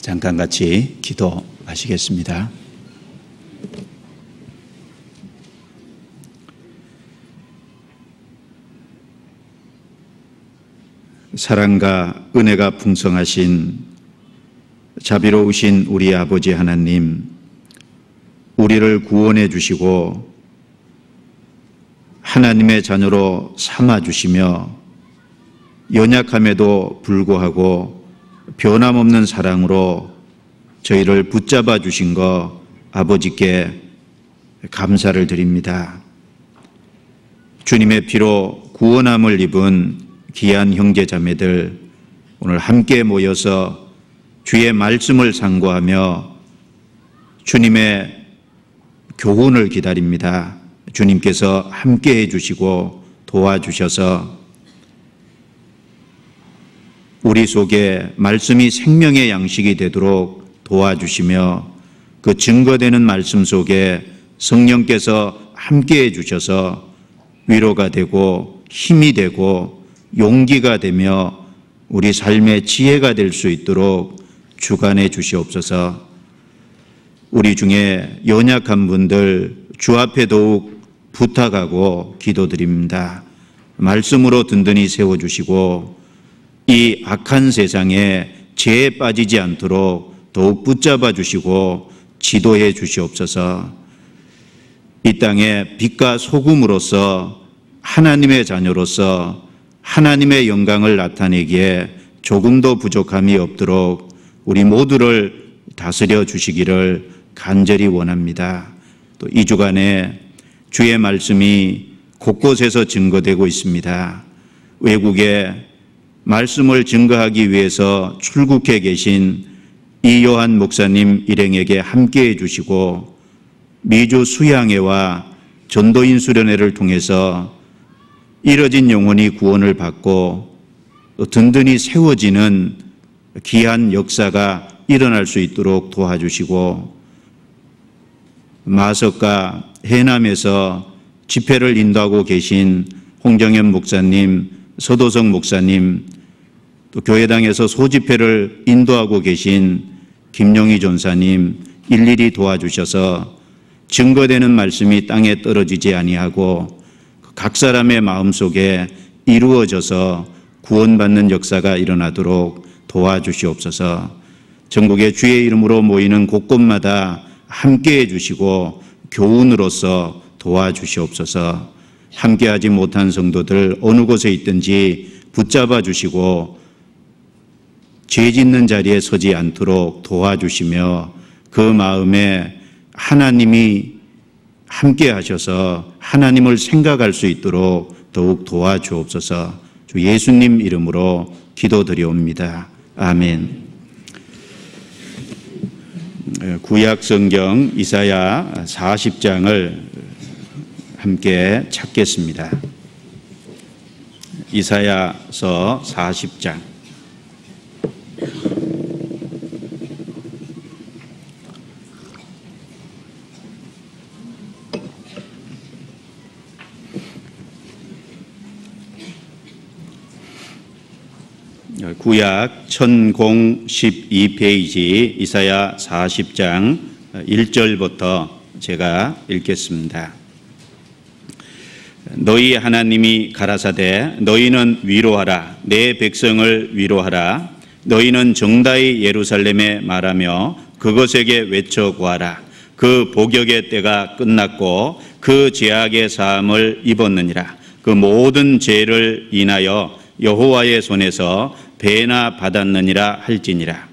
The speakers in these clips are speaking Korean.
잠깐 같이 기도하시겠습니다. 사랑과 은혜가 풍성하신 자비로우신 우리 아버지 하나님, 우리를 구원해 주시고 하나님의 자녀로 삼아 주시며 연약함에도 불구하고 변함없는 사랑으로 저희를 붙잡아 주신 것 아버지께 감사를 드립니다. 주님의 피로 구원함을 입은 귀한 형제 자매들, 오늘 함께 모여서 주의 말씀을 상고하며 주님의 교훈을 기다립니다. 주님께서 함께 해주시고 도와주셔서 우리 속에 말씀이 생명의 양식이 되도록 도와주시며 그 증거되는 말씀 속에 성령께서 함께 해주셔서 위로가 되고 힘이 되고 용기가 되며 우리 삶의 지혜가 될 수 있도록 주관해 주시옵소서. 우리 중에 연약한 분들 주 앞에 더욱 부탁하고 기도드립니다. 말씀으로 든든히 세워주시고 이 악한 세상에 죄에 빠지지 않도록 더욱 붙잡아 주시고 지도해 주시옵소서. 이 땅에 빛과 소금으로서 하나님의 자녀로서 하나님의 영광을 나타내기에 조금도 부족함이 없도록 우리 모두를 다스려 주시기를 간절히 원합니다. 또 이 주간에 주의 말씀이 곳곳에서 증거되고 있습니다. 외국에 말씀을 증거하기 위해서 출국해 계신 이요한 목사님 일행에게 함께해 주시고 미주 수양회와 전도인 수련회를 통해서 잃어진 영혼이 구원을 받고 든든히 세워지는 귀한 역사가 일어날 수 있도록 도와주시고 마석과 해남에서 집회를 인도하고 계신 홍정현 목사님, 서도성 목사님, 또 교회당에서 소집회를 인도하고 계신 김용희 전사님 일일이 도와주셔서 증거되는 말씀이 땅에 떨어지지 아니하고 각 사람의 마음속에 이루어져서 구원받는 역사가 일어나도록 도와주시옵소서. 전국의 주의 이름으로 모이는 곳곳마다 함께해 주시고 교훈으로서 도와주시옵소서. 함께하지 못한 성도들 어느 곳에 있든지 붙잡아 주시고 죄 짓는 자리에 서지 않도록 도와주시며 그 마음에 하나님이 함께 하셔서 하나님을 생각할 수 있도록 더욱 도와주옵소서. 주 예수님 이름으로 기도드리옵니다. 아멘. 구약 성경 이사야 40장을 함께 찾겠습니다. 이사야서 40장. 구약 1012페이지 이사야 40장 1절부터 제가 읽겠습니다. 너희 하나님이 가라사대 너희는 위로하라. 내 백성을 위로하라. 너희는 정다이 예루살렘에 말하며 그것에게 외쳐 구하라. 그 복역의 때가 끝났고 그 죄악의 사함을 입었느니라. 그 모든 죄를 인하여 여호와의 손에서 배나 받았느니라 할지니라.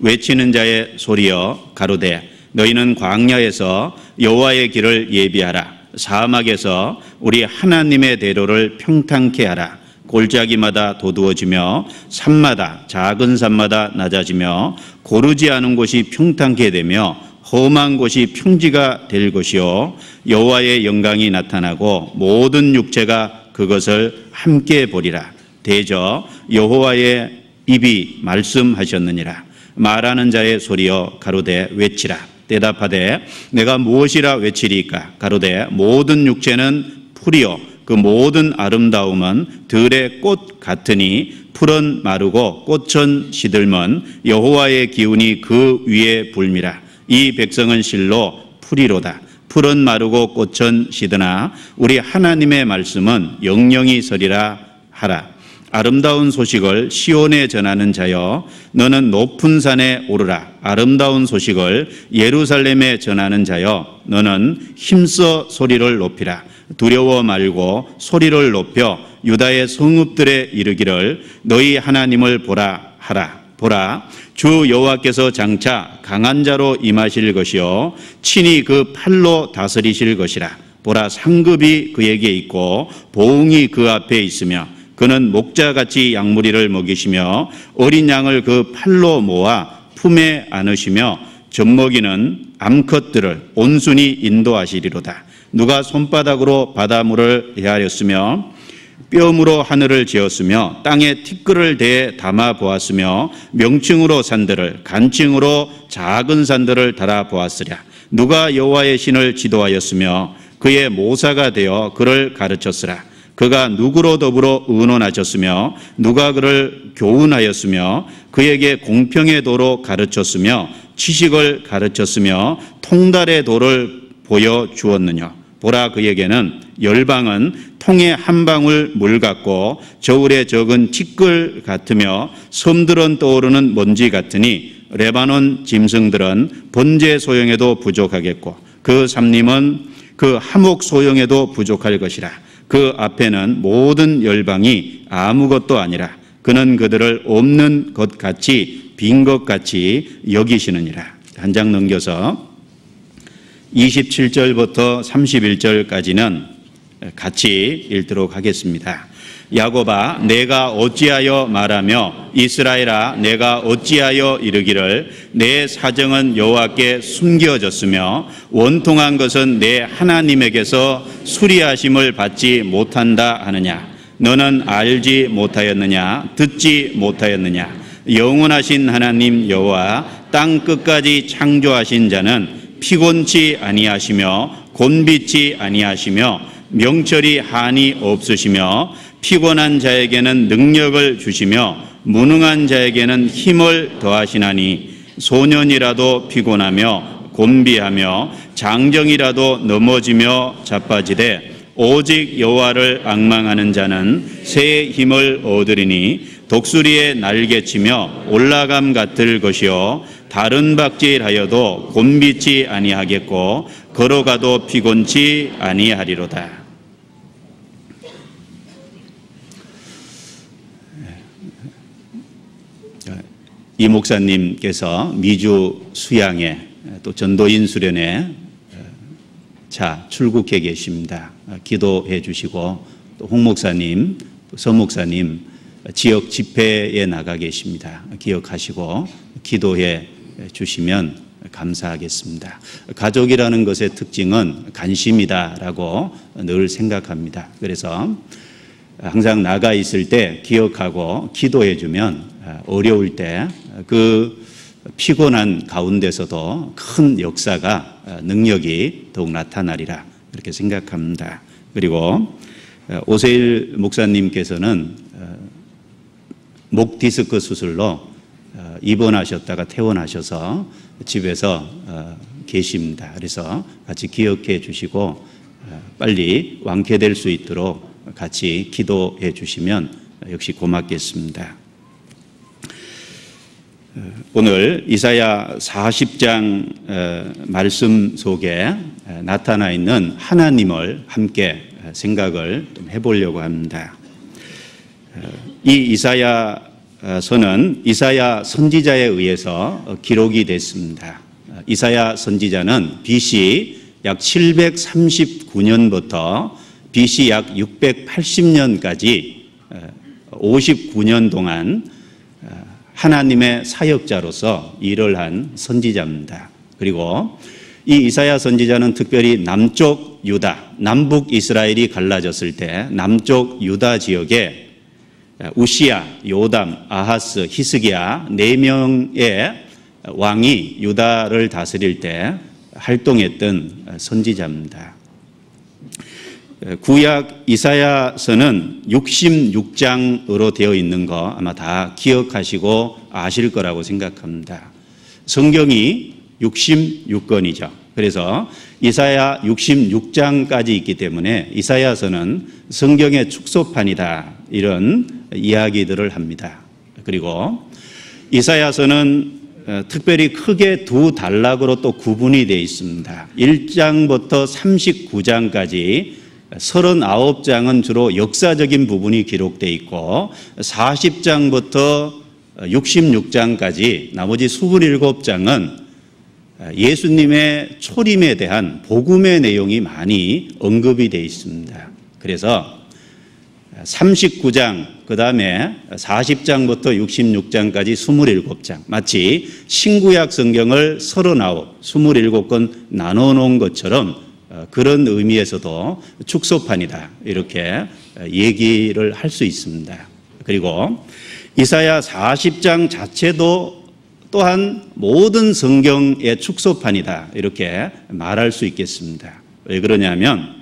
외치는 자의 소리여 가로되 너희는 광야에서 여호와의 길을 예비하라. 사막에서 우리 하나님의 대로를 평탄케 하라. 골짜기마다 도두어지며 산마다 작은 산마다 낮아지며 고르지 않은 곳이 평탄케 되며 험한 곳이 평지가 될 것이요 여호와의 영광이 나타나고 모든 육체가 그것을 함께 보리라. 대저 여호와의 입이 말씀하셨느니라. 말하는 자의 소리여 가로되 외치라. 대답하되 내가 무엇이라 외치리까? 가로되 모든 육체는 풀이요 그 모든 아름다움은 들의 꽃 같으니 풀은 마르고 꽃은 시들면 여호와의 기운이 그 위에 불미라. 이 백성은 실로 풀이로다. 풀은 마르고 꽃은 시드나 우리 하나님의 말씀은 영영이 서리라 하라. 아름다운 소식을 시온에 전하는 자여, 너는 높은 산에 오르라. 아름다운 소식을 예루살렘에 전하는 자여, 너는 힘써 소리를 높이라. 두려워 말고 소리를 높여 유다의 성읍들에 이르기를 너희 하나님을 보라 하라. 보라, 주 여호와께서 장차 강한 자로 임하실 것이요 친히 그 팔로 다스리실 것이라. 보라, 상급이 그에게 있고 보응이 그 앞에 있으며 그는 목자같이 양무리를 먹이시며 어린 양을 그 팔로 모아 품에 안으시며 젖먹이는 암컷들을 온순히 인도하시리로다. 누가 손바닥으로 바닷물을 헤아렸으며 뼘으로 하늘을 지었으며 땅에 티끌을 대에 담아 보았으며 명칭으로 산들을 간칭으로 작은 산들을 달아 보았으랴. 누가 여호와의 신을 지도하였으며 그의 모사가 되어 그를 가르쳤으라. 그가 누구로 더불어 의논하셨으며 누가 그를 교훈하였으며 그에게 공평의 도로 가르쳤으며 지식을 가르쳤으며 통달의 도를 보여주었느냐. 보라, 그에게는 열방은 통에 한 방울 물 같고 저울에 적은 티끌 같으며 섬들은 떠오르는 먼지 같으니 레바논 짐승들은 번제 소용에도 부족하겠고 그 삼림은 그 하목 소용에도 부족할 것이라. 그 앞에는 모든 열방이 아무것도 아니라 그는 그들을 없는 것 같이 빈 것 같이 여기시느니라. 한 장 넘겨서 27절부터 31절까지는 같이 읽도록 하겠습니다. 야곱아, 내가 어찌하여 말하며 이스라엘아, 내가 어찌하여 이르기를 내 사정은 여호와께 숨겨졌으며 원통한 것은 내 하나님에게서 수리하심을 받지 못한다 하느냐. 너는 알지 못하였느냐, 듣지 못하였느냐. 영원하신 하나님 여호와 땅 끝까지 창조하신 자는 피곤치 아니하시며 곤비치 아니하시며 명철이 한이 없으시며 피곤한 자에게는 능력을 주시며 무능한 자에게는 힘을 더하시나니 소년이라도 피곤하며 곤비하며 장정이라도 넘어지며 자빠지되 오직 여호와를 앙망하는 자는 새 힘을 얻으리니 독수리에 날개치며 올라감 같을 것이요 다른 박질하여도 곤비치 아니하겠고 걸어가도 피곤치 아니하리로다. 이 목사님께서 미주 수양에 또 전도인 수련회 출국해 계십니다. 기도해 주시고 또 홍 목사님, 서 목사님 지역 집회에 나가 계십니다. 기억하시고 기도해 주시면 감사하겠습니다. 가족이라는 것의 특징은 간심이다라고 늘 생각합니다. 그래서 항상 나가 있을 때 기억하고 기도해 주면 어려울 때 그 피곤한 가운데서도 큰 역사가 능력이 더욱 나타나리라 그렇게 생각합니다. 그리고 오세일 목사님께서는 목 디스크 수술로 입원하셨다가 퇴원하셔서 집에서 계십니다. 그래서 같이 기억해 주시고 빨리 완쾌될 수 있도록 같이 기도해 주시면 역시 고맙겠습니다. 오늘 이사야 40장 말씀 속에 나타나 있는 하나님을 함께 생각을 좀 해보려고 합니다. 이 이사야서는 이사야 선지자에 의해서 기록이 됐습니다. 이사야 선지자는 BC 약 739년부터 BC 약 680년까지 59년 동안 하나님의 사역자로서 일을 한 선지자입니다. 그리고 이 이사야 선지자는 특별히 남쪽 유다, 남북 이스라엘이 갈라졌을 때 남쪽 유다 지역에 우시야, 요담, 아하스, 히스기야 4명의 왕이 유다를 다스릴 때 활동했던 선지자입니다. 구약 이사야서는 66장으로 되어 있는 거 아마 다 기억하시고 아실 거라고 생각합니다. 성경이 66권이죠. 그래서 이사야 66장까지 있기 때문에 이사야서는 성경의 축소판이다, 이런 이야기들을 합니다. 그리고 이사야서는 특별히 크게 두 단락으로 또 구분이 되어 있습니다. 1장부터 39장까지 39장은 주로 역사적인 부분이 기록되어 있고 40장부터 66장까지 나머지 27장은 예수님의 초림에 대한 복음의 내용이 많이 언급이 되어 있습니다. 그래서 39장, 그 다음에 40장부터 66장까지 27장, 마치 신구약 성경을 39, 27권 나눠 놓은 것처럼 그런 의미에서도 축소판이다, 이렇게 얘기를 할 수 있습니다. 그리고 이사야 40장 자체도 또한 모든 성경의 축소판이다, 이렇게 말할 수 있겠습니다. 왜 그러냐면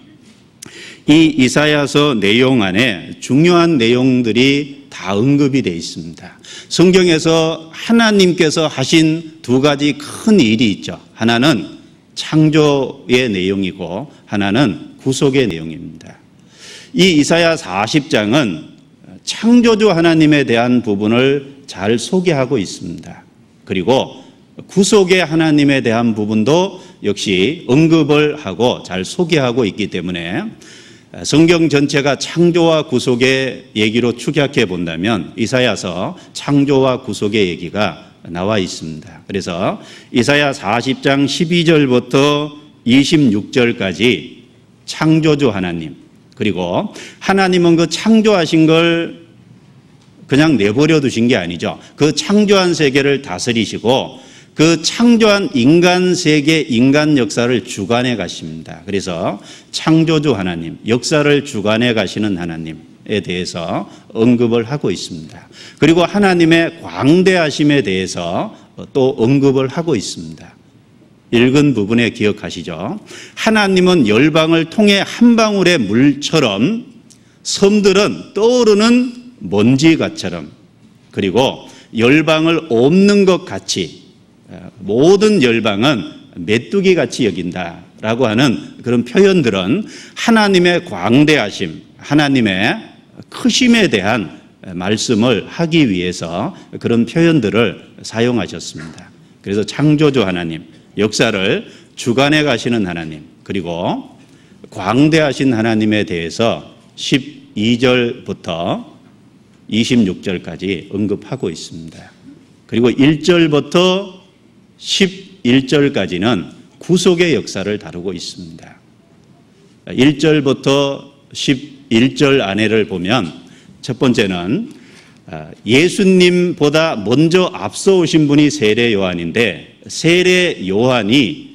이 이사야서 내용 안에 중요한 내용들이 다 언급이 되어 있습니다. 성경에서 하나님께서 하신 두 가지 큰 일이 있죠. 하나는 창조의 내용이고 하나는 구속의 내용입니다. 이 이사야 40장은 창조주 하나님에 대한 부분을 잘 소개하고 있습니다. 그리고 구속의 하나님에 대한 부분도 역시 언급을 하고 잘 소개하고 있기 때문에 성경 전체가 창조와 구속의 얘기로 축약해 본다면 이사야서 창조와 구속의 얘기가 나와 있습니다. 그래서 이사야 40장 12절부터 26절까지 창조주 하나님, 그리고 하나님은 그 창조하신 걸 그냥 내버려 두신 게 아니죠. 그 창조한 세계를 다스리시고 그 창조한 인간 세계, 인간 역사를 주관해 가십니다. 그래서 창조주 하나님, 역사를 주관해 가시는 하나님에 대해서 언급을 하고 있습니다. 그리고 하나님의 광대하심에 대해서 또 언급을 하고 있습니다. 읽은 부분에 기억하시죠? 하나님은 열방을 통해 한 방울의 물처럼, 섬들은 떠오르는 먼지같처럼, 그리고 열방을 엎는 것 같이 모든 열방은 메뚜기 같이 여긴다라고 하는 그런 표현들은 하나님의 광대하심, 하나님의 크심에 대한 말씀을 하기 위해서 그런 표현들을 사용하셨습니다. 그래서 창조주 하나님, 역사를 주관해 가시는 하나님, 그리고 광대하신 하나님에 대해서 12절부터 26절까지 언급하고 있습니다. 그리고 1절부터 11절까지는 구속의 역사를 다루고 있습니다. 1절부터 11절 안에를 보면 첫 번째는 예수님보다 먼저 앞서 오신 분이 세례 요한인데 세례 요한이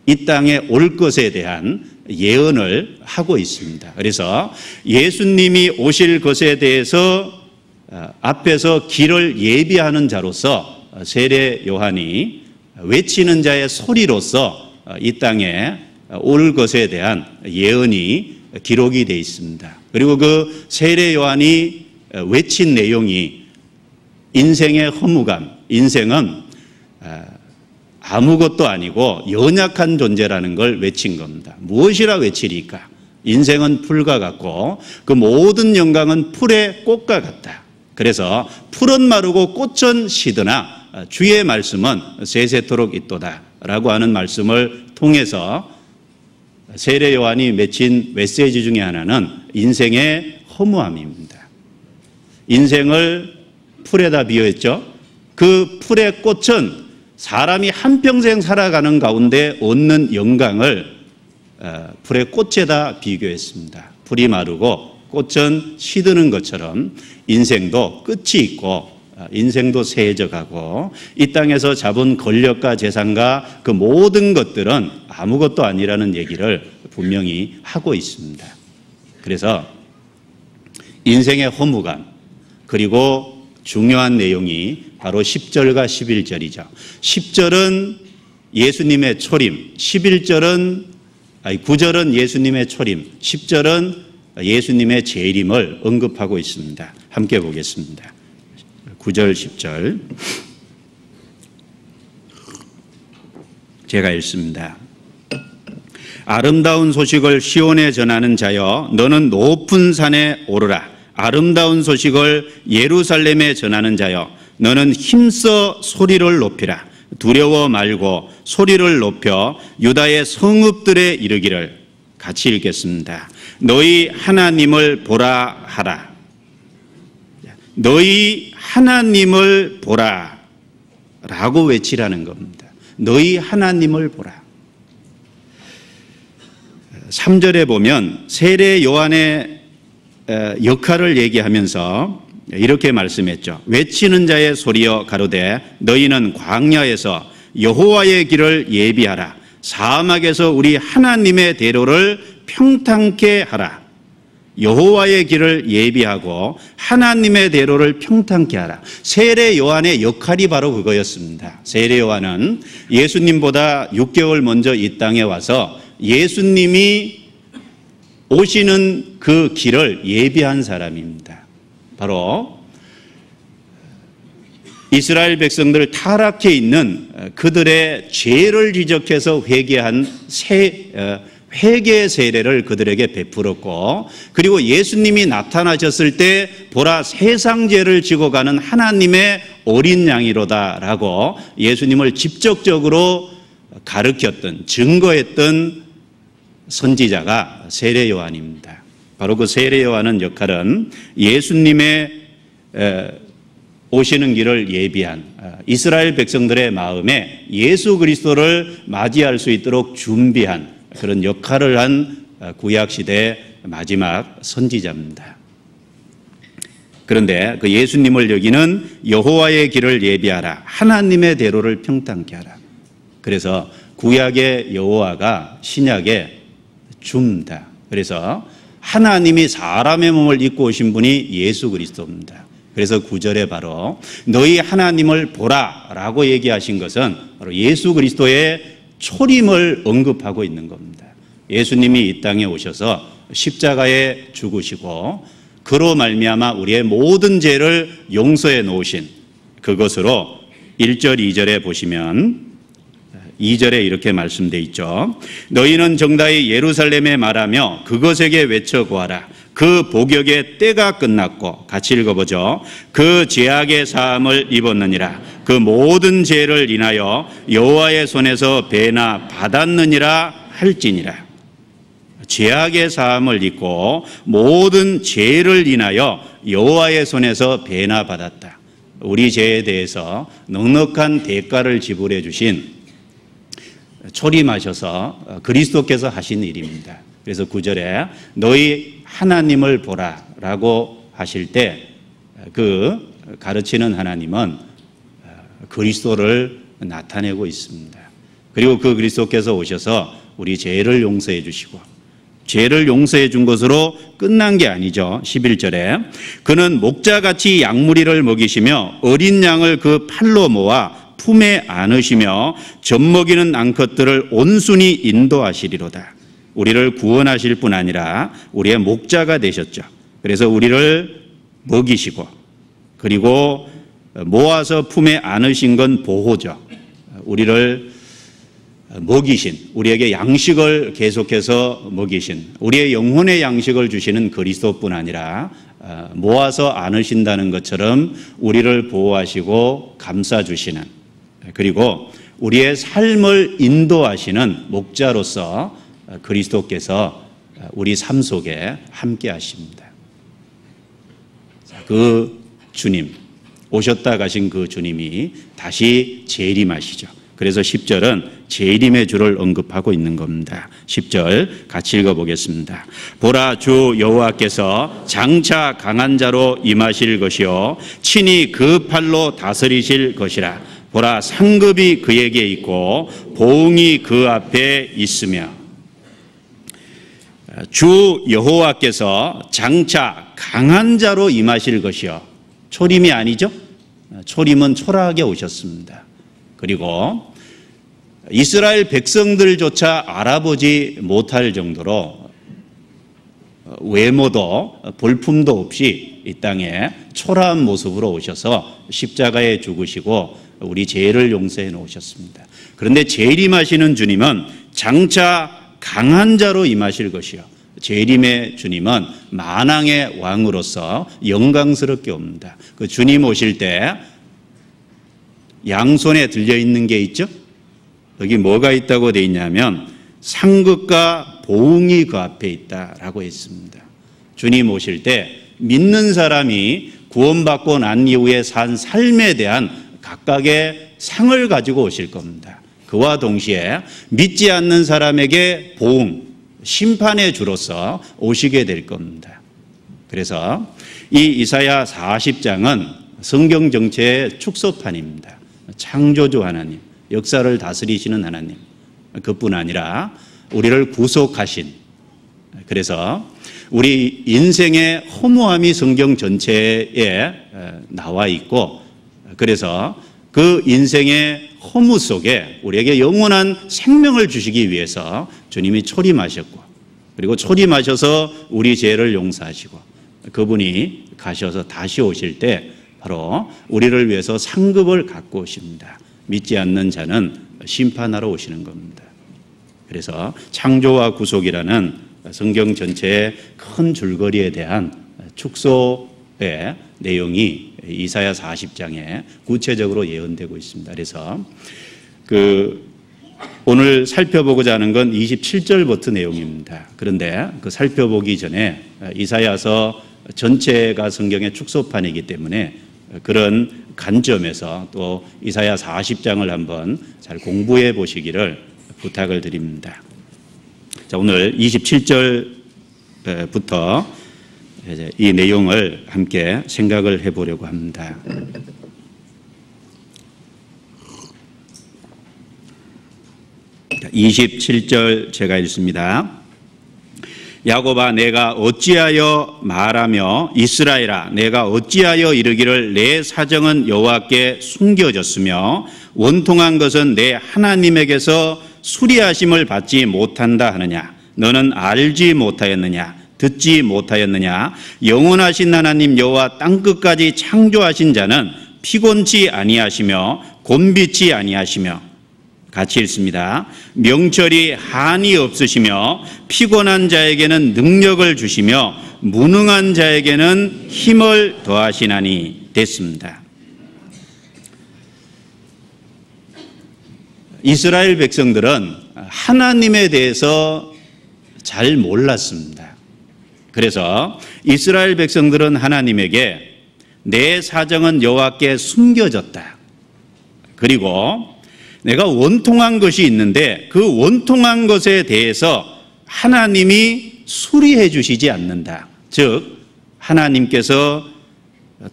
이 땅에 올 것에 대한 예언을 하고 있습니다. 그래서 예수님이 오실 것에 대해서 앞에서 길을 예비하는 자로서 세례 요한이 외치는 자의 소리로서 이 땅에 올 것에 대한 예언이 기록이 되어 있습니다. 그리고 그 세례 요한이 외친 내용이 인생의 허무감, 인생은 아무것도 아니고 연약한 존재라는 걸 외친 겁니다. 무엇이라 외치리까? 인생은 풀과 같고 그 모든 영광은 풀의 꽃과 같다. 그래서 풀은 마르고 꽃은 시드나 주의 말씀은 세세토록 있도다 라고 하는 말씀을 통해서 세례 요한이 맺힌 메시지 중에 하나는 인생의 허무함입니다. 인생을 풀에다 비유했죠. 그 풀의 꽃은 사람이 한평생 살아가는 가운데 얻는 영광을 풀의 꽃에다 비교했습니다. 풀이 마르고 꽃은 시드는 것처럼 인생도 끝이 있고 인생도 세해져가고 이 땅에서 잡은 권력과 재산과 그 모든 것들은 아무것도 아니라는 얘기를 분명히 하고 있습니다. 그래서 인생의 허무감, 그리고 중요한 내용이 바로 10절과 11절이죠. 10절은 예수님의 초림, 11절은 9절은 예수님의 초림, 10절은 예수님의 재림을 언급하고 있습니다. 함께 보겠습니다. 9절, 10절. 제가 읽습니다. 아름다운 소식을 시온에 전하는 자여, 너는 높은 산에 오르라. 아름다운 소식을 예루살렘에 전하는 자여, 너는 힘써 소리를 높이라. 두려워 말고 소리를 높여 유다의 성읍들에 이르기를. 같이 읽겠습니다. 너희 하나님을 보라 하라. 너희 하나님을 보라 라고 외치라는 겁니다. 너희 하나님을 보라. 3절에 보면 세례 요한의 역할을 얘기하면서 이렇게 말씀했죠. 외치는 자의 소리여 가로되 너희는 광야에서 여호와의 길을 예비하라. 사막에서 우리 하나님의 대로를 평탄케 하라. 여호와의 길을 예비하고 하나님의 대로를 평탄케 하라. 세례 요한의 역할이 바로 그거였습니다. 세례 요한은 예수님보다 6개월 먼저 이 땅에 와서 예수님이 오시는 그 길을 예비한 사람입니다. 바로 이스라엘 백성들 타락해 있는 그들의 죄를 지적해서 회개한 회개의 세례를 그들에게 베풀었고, 그리고 예수님이 나타나셨을 때 보라 세상 죄를 지고 가는 하나님의 어린 양이로다라고 예수님을 직접적으로 가르쳤던, 증거했던 선지자가 세례 요한입니다. 바로 그 세례 요한의 역할은 예수님의 오시는 길을 예비한 이스라엘 백성들의 마음에 예수 그리스도를 맞이할 수 있도록 준비한 그런 역할을 한 구약시대 마지막 선지자입니다. 그런데 그 예수님을 여기는 여호와의 길을 예비하라. 하나님의 대로를 평탄케 하라. 그래서 구약의 여호와가 신약의 주입니다. 그래서 하나님이 사람의 몸을 입고 오신 분이 예수 그리스도입니다. 그래서 9절에 바로 너희 하나님을 보라 라고 얘기하신 것은 바로 예수 그리스도의 초림을 언급하고 있는 겁니다. 예수님이 이 땅에 오셔서 십자가에 죽으시고 그로 말미암아 우리의 모든 죄를 용서해 놓으신 그것으로 1절 2절에 보시면 2절에 이렇게 말씀되어 있죠. 너희는 정다이 예루살렘에 말하며 그것에게 외쳐 구하라. 그 복역의 때가 끝났고, 같이 읽어보죠. 그 죄악의 사함을 입었느니라. 그 모든 죄를 인하여 여호와의 손에서 배나 받았느니라 할지니라. 죄악의 사함을 입고 모든 죄를 인하여 여호와의 손에서 배나 받았다. 우리 죄에 대해서 넉넉한 대가를 지불해 주신 초림하셔서 그리스도께서 하신 일입니다. 그래서 9절에 너희 하나님을 보라 라고 하실 때 그 가르치는 하나님은 그리스도를 나타내고 있습니다. 그리고 그 그리스도께서 오셔서 우리 죄를 용서해 주시고, 죄를 용서해 준 것으로 끝난 게 아니죠. 11절에 그는 목자같이 양무리를 먹이시며 어린 양을 그 팔로 모아 품에 안으시며 젖먹이는 암컷들을 온순히 인도하시리로다. 우리를 구원하실 뿐 아니라 우리의 목자가 되셨죠. 그래서 우리를 먹이시고, 그리고 모아서 품에 안으신 건 보호죠. 우리를 먹이신, 우리에게 양식을 계속해서 먹이신, 우리의 영혼의 양식을 주시는 그리스도뿐 아니라 모아서 안으신다는 것처럼 우리를 보호하시고 감싸주시는, 그리고 우리의 삶을 인도하시는 목자로서 그리스도께서 우리 삶 속에 함께 하십니다. 그 주님, 오셨다 가신 그 주님이 다시 재림하시죠. 그래서 10절은 재림의 주를 언급하고 있는 겁니다. 10절 같이 읽어보겠습니다. 보라, 주 여호와께서 장차 강한 자로 임하실 것이요 친히 그 팔로 다스리실 것이라. 보라, 상급이 그에게 있고 보응이 그 앞에 있으며. 주 여호와께서 장차 강한 자로 임하실 것이요. 초림이 아니죠. 초림은 초라하게 오셨습니다. 그리고 이스라엘 백성들조차 알아보지 못할 정도로 외모도 볼품도 없이 이 땅에 초라한 모습으로 오셔서 십자가에 죽으시고 우리 죄를 용서해 놓으셨습니다. 그런데 재림하시는 주님은 장차 강한 자로 임하실 것이요, 재림의 주님은 만왕의 왕으로서 영광스럽게 옵니다. 그 주님 오실 때 양손에 들려있는 게 있죠? 여기 뭐가 있다고 되어 있냐면 상급과 보응이 그 앞에 있다라고 했습니다. 주님 오실 때 믿는 사람이 구원받고 난 이후에 산 삶에 대한 각각의 상을 가지고 오실 겁니다. 그와 동시에 믿지 않는 사람에게 보응, 심판의 주로서 오시게 될 겁니다. 그래서 이 이사야 40장은 성경 정체의 축소판입니다. 창조주 하나님, 역사를 다스리시는 하나님, 그뿐 아니라 우리를 구속하신, 그래서 우리 인생의 허무함이 성경 전체에 나와 있고, 그래서 그 인생의 허무 속에 우리에게 영원한 생명을 주시기 위해서 주님이 초림하셨고, 그리고 초림하셔서 우리 죄를 용서하시고, 그분이 가셔서 다시 오실 때 바로 우리를 위해서 상급을 갖고 오십니다. 믿지 않는 자는 심판하러 오시는 겁니다. 그래서 창조와 구속이라는 성경 전체의 큰 줄거리에 대한 축소의 내용이 이사야 40장에 구체적으로 예언되고 있습니다. 그래서 오늘 살펴보고자 하는 건 27절부터 내용입니다. 그런데 그 살펴보기 전에 이사야서 전체가 성경의 축소판이기 때문에 그런 관점에서 또 이사야 40장을 한번 잘 공부해 보시기를 부탁을 드립니다. 자, 오늘 27절부터 이 내용을 함께 생각을 해보려고 합니다. 자, 27절 제가 읽습니다. 야곱아, 내가 어찌하여 말하며 이스라엘아, 내가 어찌하여 이르기를 내 사정은 여호와께 숨겨졌으며 원통한 것은 내 하나님에게서 수리하심을 받지 못한다 하느냐? 너는 알지 못하였느냐? 듣지 못하였느냐? 영원하신 하나님 여호와 땅끝까지 창조하신 자는 피곤치 아니하시며 곤비치 아니하시며, 같이 읽습니다. 명철이 한이 없으시며 피곤한 자에게는 능력을 주시며 무능한 자에게는 힘을 더하시나니 됐습니다. 이스라엘 백성들은 하나님에 대해서 잘 몰랐습니다. 그래서 이스라엘 백성들은 하나님에게 내 사정은 여호와께 숨겨졌다, 그리고 내가 원통한 것이 있는데 그 원통한 것에 대해서 하나님이 수리해 주시지 않는다, 즉 하나님께서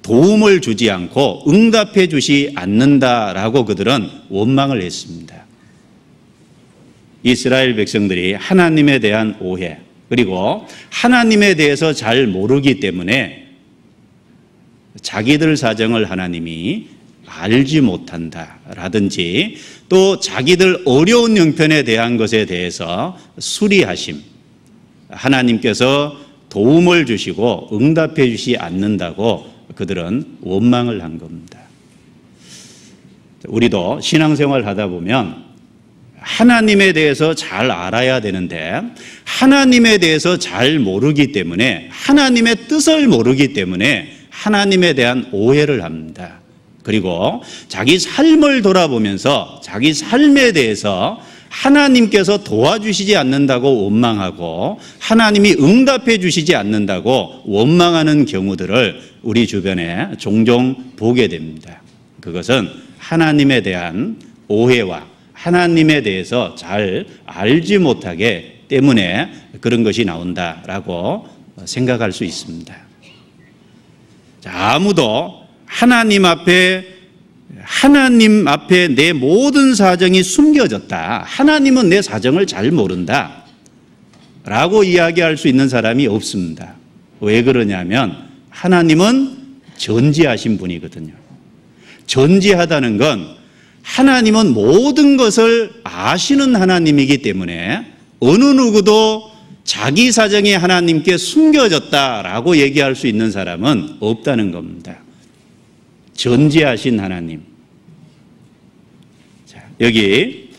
도움을 주지 않고 응답해 주시 않는다라고 그들은 원망을 했습니다. 이스라엘 백성들이 하나님에 대한 오해, 그리고 하나님에 대해서 잘 모르기 때문에 자기들 사정을 하나님이 알지 못한다라든지 또 자기들 어려운 형편에 대한 것에 대해서 수리하심, 하나님께서 도움을 주시고 응답해 주시 않는다고 그들은 원망을 한 겁니다. 우리도 신앙생활 하다 보면 하나님에 대해서 잘 알아야 되는데 하나님에 대해서 잘 모르기 때문에, 하나님의 뜻을 모르기 때문에 하나님에 대한 오해를 합니다. 그리고 자기 삶을 돌아보면서 자기 삶에 대해서 하나님께서 도와주시지 않는다고 원망하고 하나님이 응답해 주시지 않는다고 원망하는 경우들을 우리 주변에 종종 보게 됩니다. 그것은 하나님에 대한 오해와 하나님에 대해서 잘 알지 못하기 때문에 그런 것이 나온다라고 생각할 수 있습니다. 자, 아무도 하나님 앞에 내 모든 사정이 숨겨졌다, 하나님은 내 사정을 잘 모른다 라고 이야기할 수 있는 사람이 없습니다. 왜 그러냐면 하나님은 전지하신 분이거든요. 전지하다는 건 하나님은 모든 것을 아시는 하나님이기 때문에 어느 누구도 자기 사정이 하나님께 숨겨졌다라고 얘기할 수 있는 사람은 없다는 겁니다. 전지하신 하나님. 자, 여기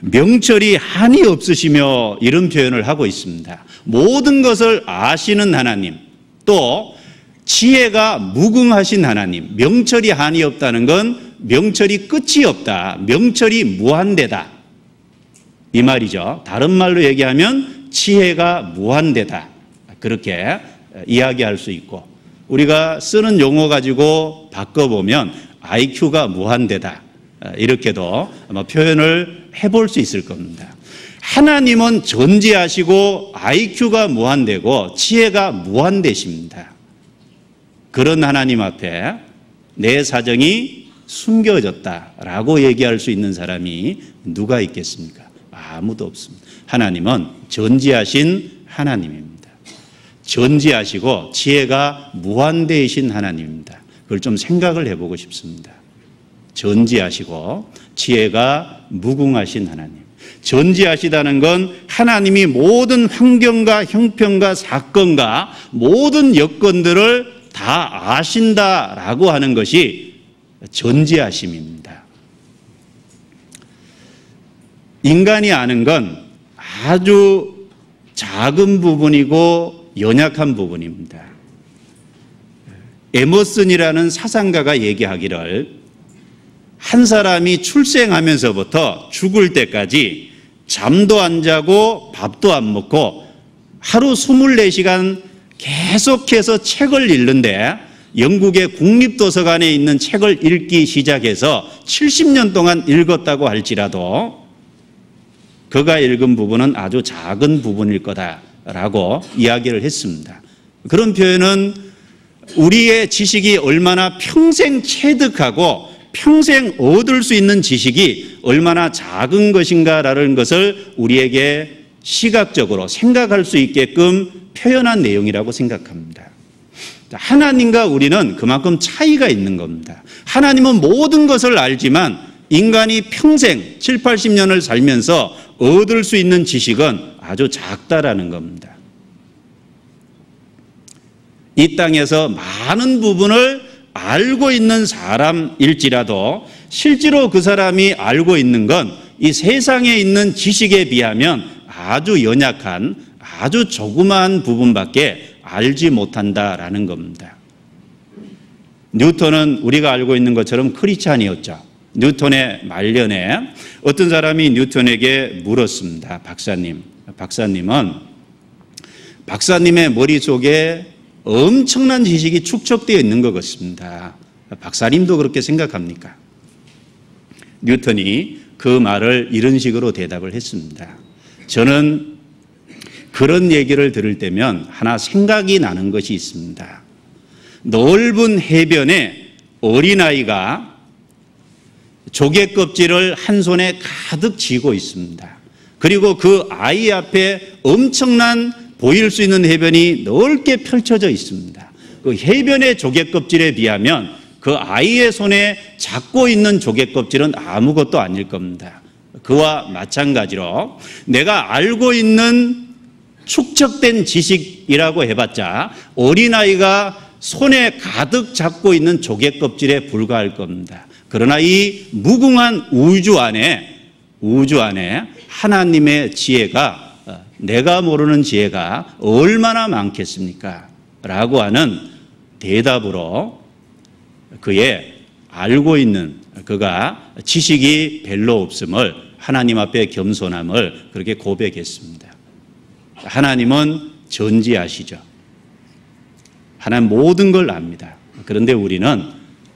명철이 한이 없으시며 이런 표현을 하고 있습니다. 모든 것을 아시는 하나님, 또 지혜가 무궁하신 하나님. 명철이 한이 없다는 건 명철이 끝이 없다, 명철이 무한대다, 이 말이죠. 다른 말로 얘기하면 지혜가 무한대다, 그렇게 이야기할 수 있고, 우리가 쓰는 용어 가지고 바꿔보면 IQ가 무한대다, 이렇게도 아마 표현을 해볼 수 있을 겁니다. 하나님은 전지하시고 IQ가 무한대고 지혜가 무한대십니다. 그런 하나님 앞에 내 사정이 숨겨졌다라고 얘기할 수 있는 사람이 누가 있겠습니까? 아무도 없습니다. 하나님은 전지하신 하나님입니다. 전지하시고 지혜가 무한대이신 하나님입니다. 그걸 좀 생각을 해보고 싶습니다. 전지하시고 지혜가 무궁하신 하나님. 전지하시다는 건 하나님이 모든 환경과 형편과 사건과 모든 여건들을 다 아신다라고 하는 것이 전지하심입니다. 인간이 아는 건 아주 작은 부분이고 연약한 부분입니다. 에머슨이라는 사상가가 얘기하기를 한 사람이 출생하면서부터 죽을 때까지 잠도 안 자고 밥도 안 먹고 하루 24시간 계속해서 책을 읽는데 영국의 국립도서관에 있는 책을 읽기 시작해서 70년 동안 읽었다고 할지라도 그가 읽은 부분은 아주 작은 부분일 거다라고 이야기를 했습니다. 그런 표현은 우리의 지식이 얼마나 평생 체득하고 평생 얻을 수 있는 지식이 얼마나 작은 것인가라는 것을 우리에게 시각적으로 생각할 수 있게끔 표현한 내용이라고 생각합니다. 하나님과 우리는 그만큼 차이가 있는 겁니다. 하나님은 모든 것을 알지만 인간이 평생 7, 80년을 살면서 얻을 수 있는 지식은 아주 작다라는 겁니다. 이 땅에서 많은 부분을 알고 있는 사람일지라도 실제로 그 사람이 알고 있는 건 이 세상에 있는 지식에 비하면 아주 연약한 아주 조그마한 부분밖에 알지 못한다라는 겁니다. 뉴턴은 우리가 알고 있는 것처럼 크리스찬이었죠. 뉴턴의 말년에 어떤 사람이 뉴턴에게 물었습니다. 박사님은 박사님의 머릿속에 엄청난 지식이 축적되어 있는 것 같습니다. 박사님도 그렇게 생각합니까? 뉴턴이 그 말을 이런 식으로 대답을 했습니다. 저는 그런 얘기를 들을 때면 하나 생각이 나는 것이 있습니다. 넓은 해변에 어린아이가 조개 껍질을 한 손에 가득 쥐고 있습니다. 그리고 그 아이 앞에 엄청난 보일 수 있는 해변이 넓게 펼쳐져 있습니다. 그 해변의 조개 껍질에 비하면 그 아이의 손에 잡고 있는 조개 껍질은 아무것도 아닐 겁니다. 그와 마찬가지로 내가 알고 있는 축적된 지식이라고 해봤자 어린아이가 손에 가득 잡고 있는 조개 껍질에 불과할 겁니다. 그러나 이 무궁한 우주 안에 하나님의 지혜가, 내가 모르는 지혜가 얼마나 많겠습니까? 라고 하는 대답으로 그의 알고 있는, 그가 지식이 별로 없음을, 하나님 앞에 겸손함을 그렇게 고백했습니다. 하나님은 전지하시죠. 하나님 모든 걸 압니다. 그런데 우리는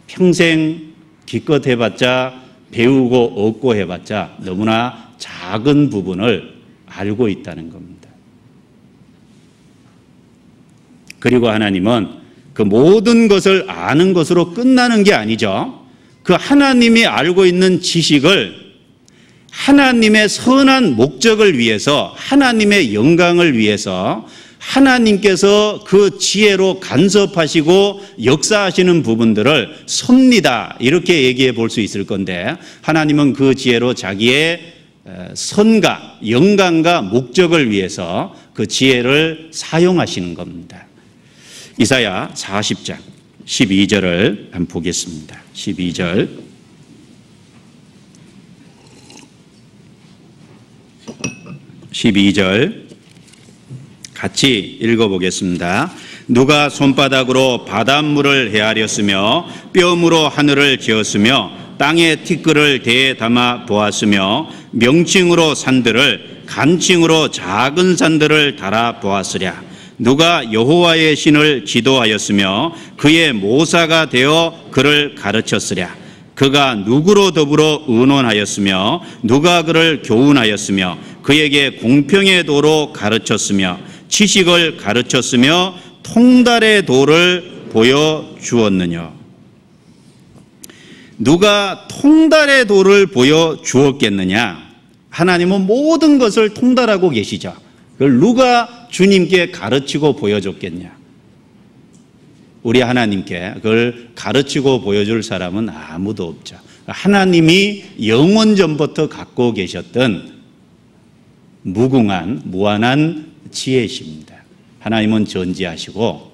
평생 기껏 해봤자, 배우고 얻고 해봤자 너무나 작은 부분을 알고 있다는 겁니다. 그리고 하나님은 그 모든 것을 아는 것으로 끝나는 게 아니죠. 그 하나님이 알고 있는 지식을 하나님의 선한 목적을 위해서, 하나님의 영광을 위해서, 하나님께서 그 지혜로 간섭하시고 역사하시는 부분들을 섭니다 이렇게 얘기해 볼 수 있을 건데, 하나님은 그 지혜로 자기의 선과 영광과 목적을 위해서 그 지혜를 사용하시는 겁니다. 이사야 40장 12절을 한번 보겠습니다. 12절. 같이 읽어보겠습니다. 누가 손바닥으로 바닷물을 헤아렸으며 뼘으로 하늘을 지었으며 땅에 티끌을 대에 담아 보았으며 명칭으로 산들을 간칭으로 작은 산들을 달아 보았으랴. 누가 여호와의 신을 지도하였으며 그의 모사가 되어 그를 가르쳤으랴. 그가 누구로 더불어 의논하였으며 누가 그를 교훈하였으며 그에게 공평의 도로 가르쳤으며 지식을 가르쳤으며 통달의 도를 보여주었느냐. 누가 통달의 도를 보여주었겠느냐. 하나님은 모든 것을 통달하고 계시죠. 그걸 누가 주님께 가르치고 보여줬겠냐. 우리 하나님께 그걸 가르치고 보여줄 사람은 아무도 없죠. 하나님이 영원 전부터 갖고 계셨던 무궁한 무한한 지혜십니다. 하나님은 전지하시고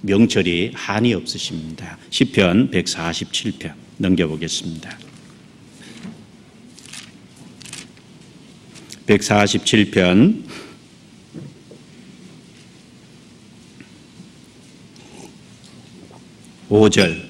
명철이 한이 없으십니다. 시편 147편 넘겨보겠습니다. 147편 5절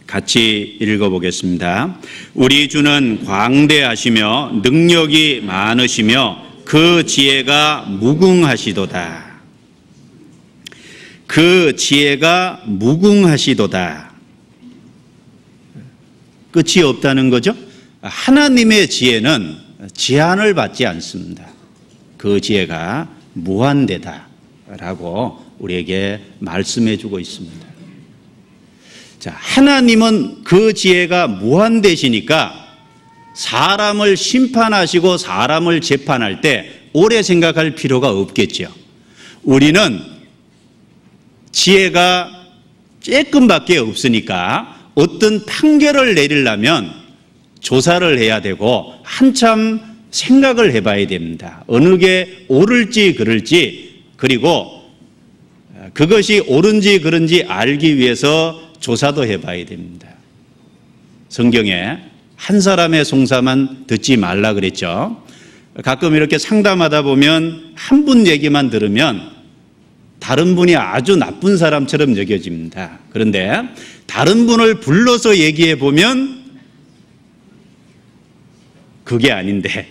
같이 읽어보겠습니다. 우리 주는 광대하시며 능력이 많으시며 그 지혜가 무궁하시도다. 그 지혜가 무궁하시도다. 끝이 없다는 거죠. 하나님의 지혜는 제한을 받지 않습니다. 그 지혜가 무한대다라고 우리에게 말씀해 주고 있습니다. 자, 하나님은 그 지혜가 무한되시니까 사람을 심판하시고 사람을 재판할 때 오래 생각할 필요가 없겠죠. 우리는 지혜가 조금밖에 없으니까 어떤 판결을 내리려면 조사를 해야 되고 한참 생각을 해봐야 됩니다. 어느 게 옳을지 그를지, 그리고 그것이 옳은지 그른지 알기 위해서 조사도 해봐야 됩니다. 성경에 한 사람의 송사만 듣지 말라 그랬죠. 가끔 이렇게 상담하다 보면 한 분 얘기만 들으면 다른 분이 아주 나쁜 사람처럼 여겨집니다. 그런데 다른 분을 불러서 얘기해 보면 그게 아닌데,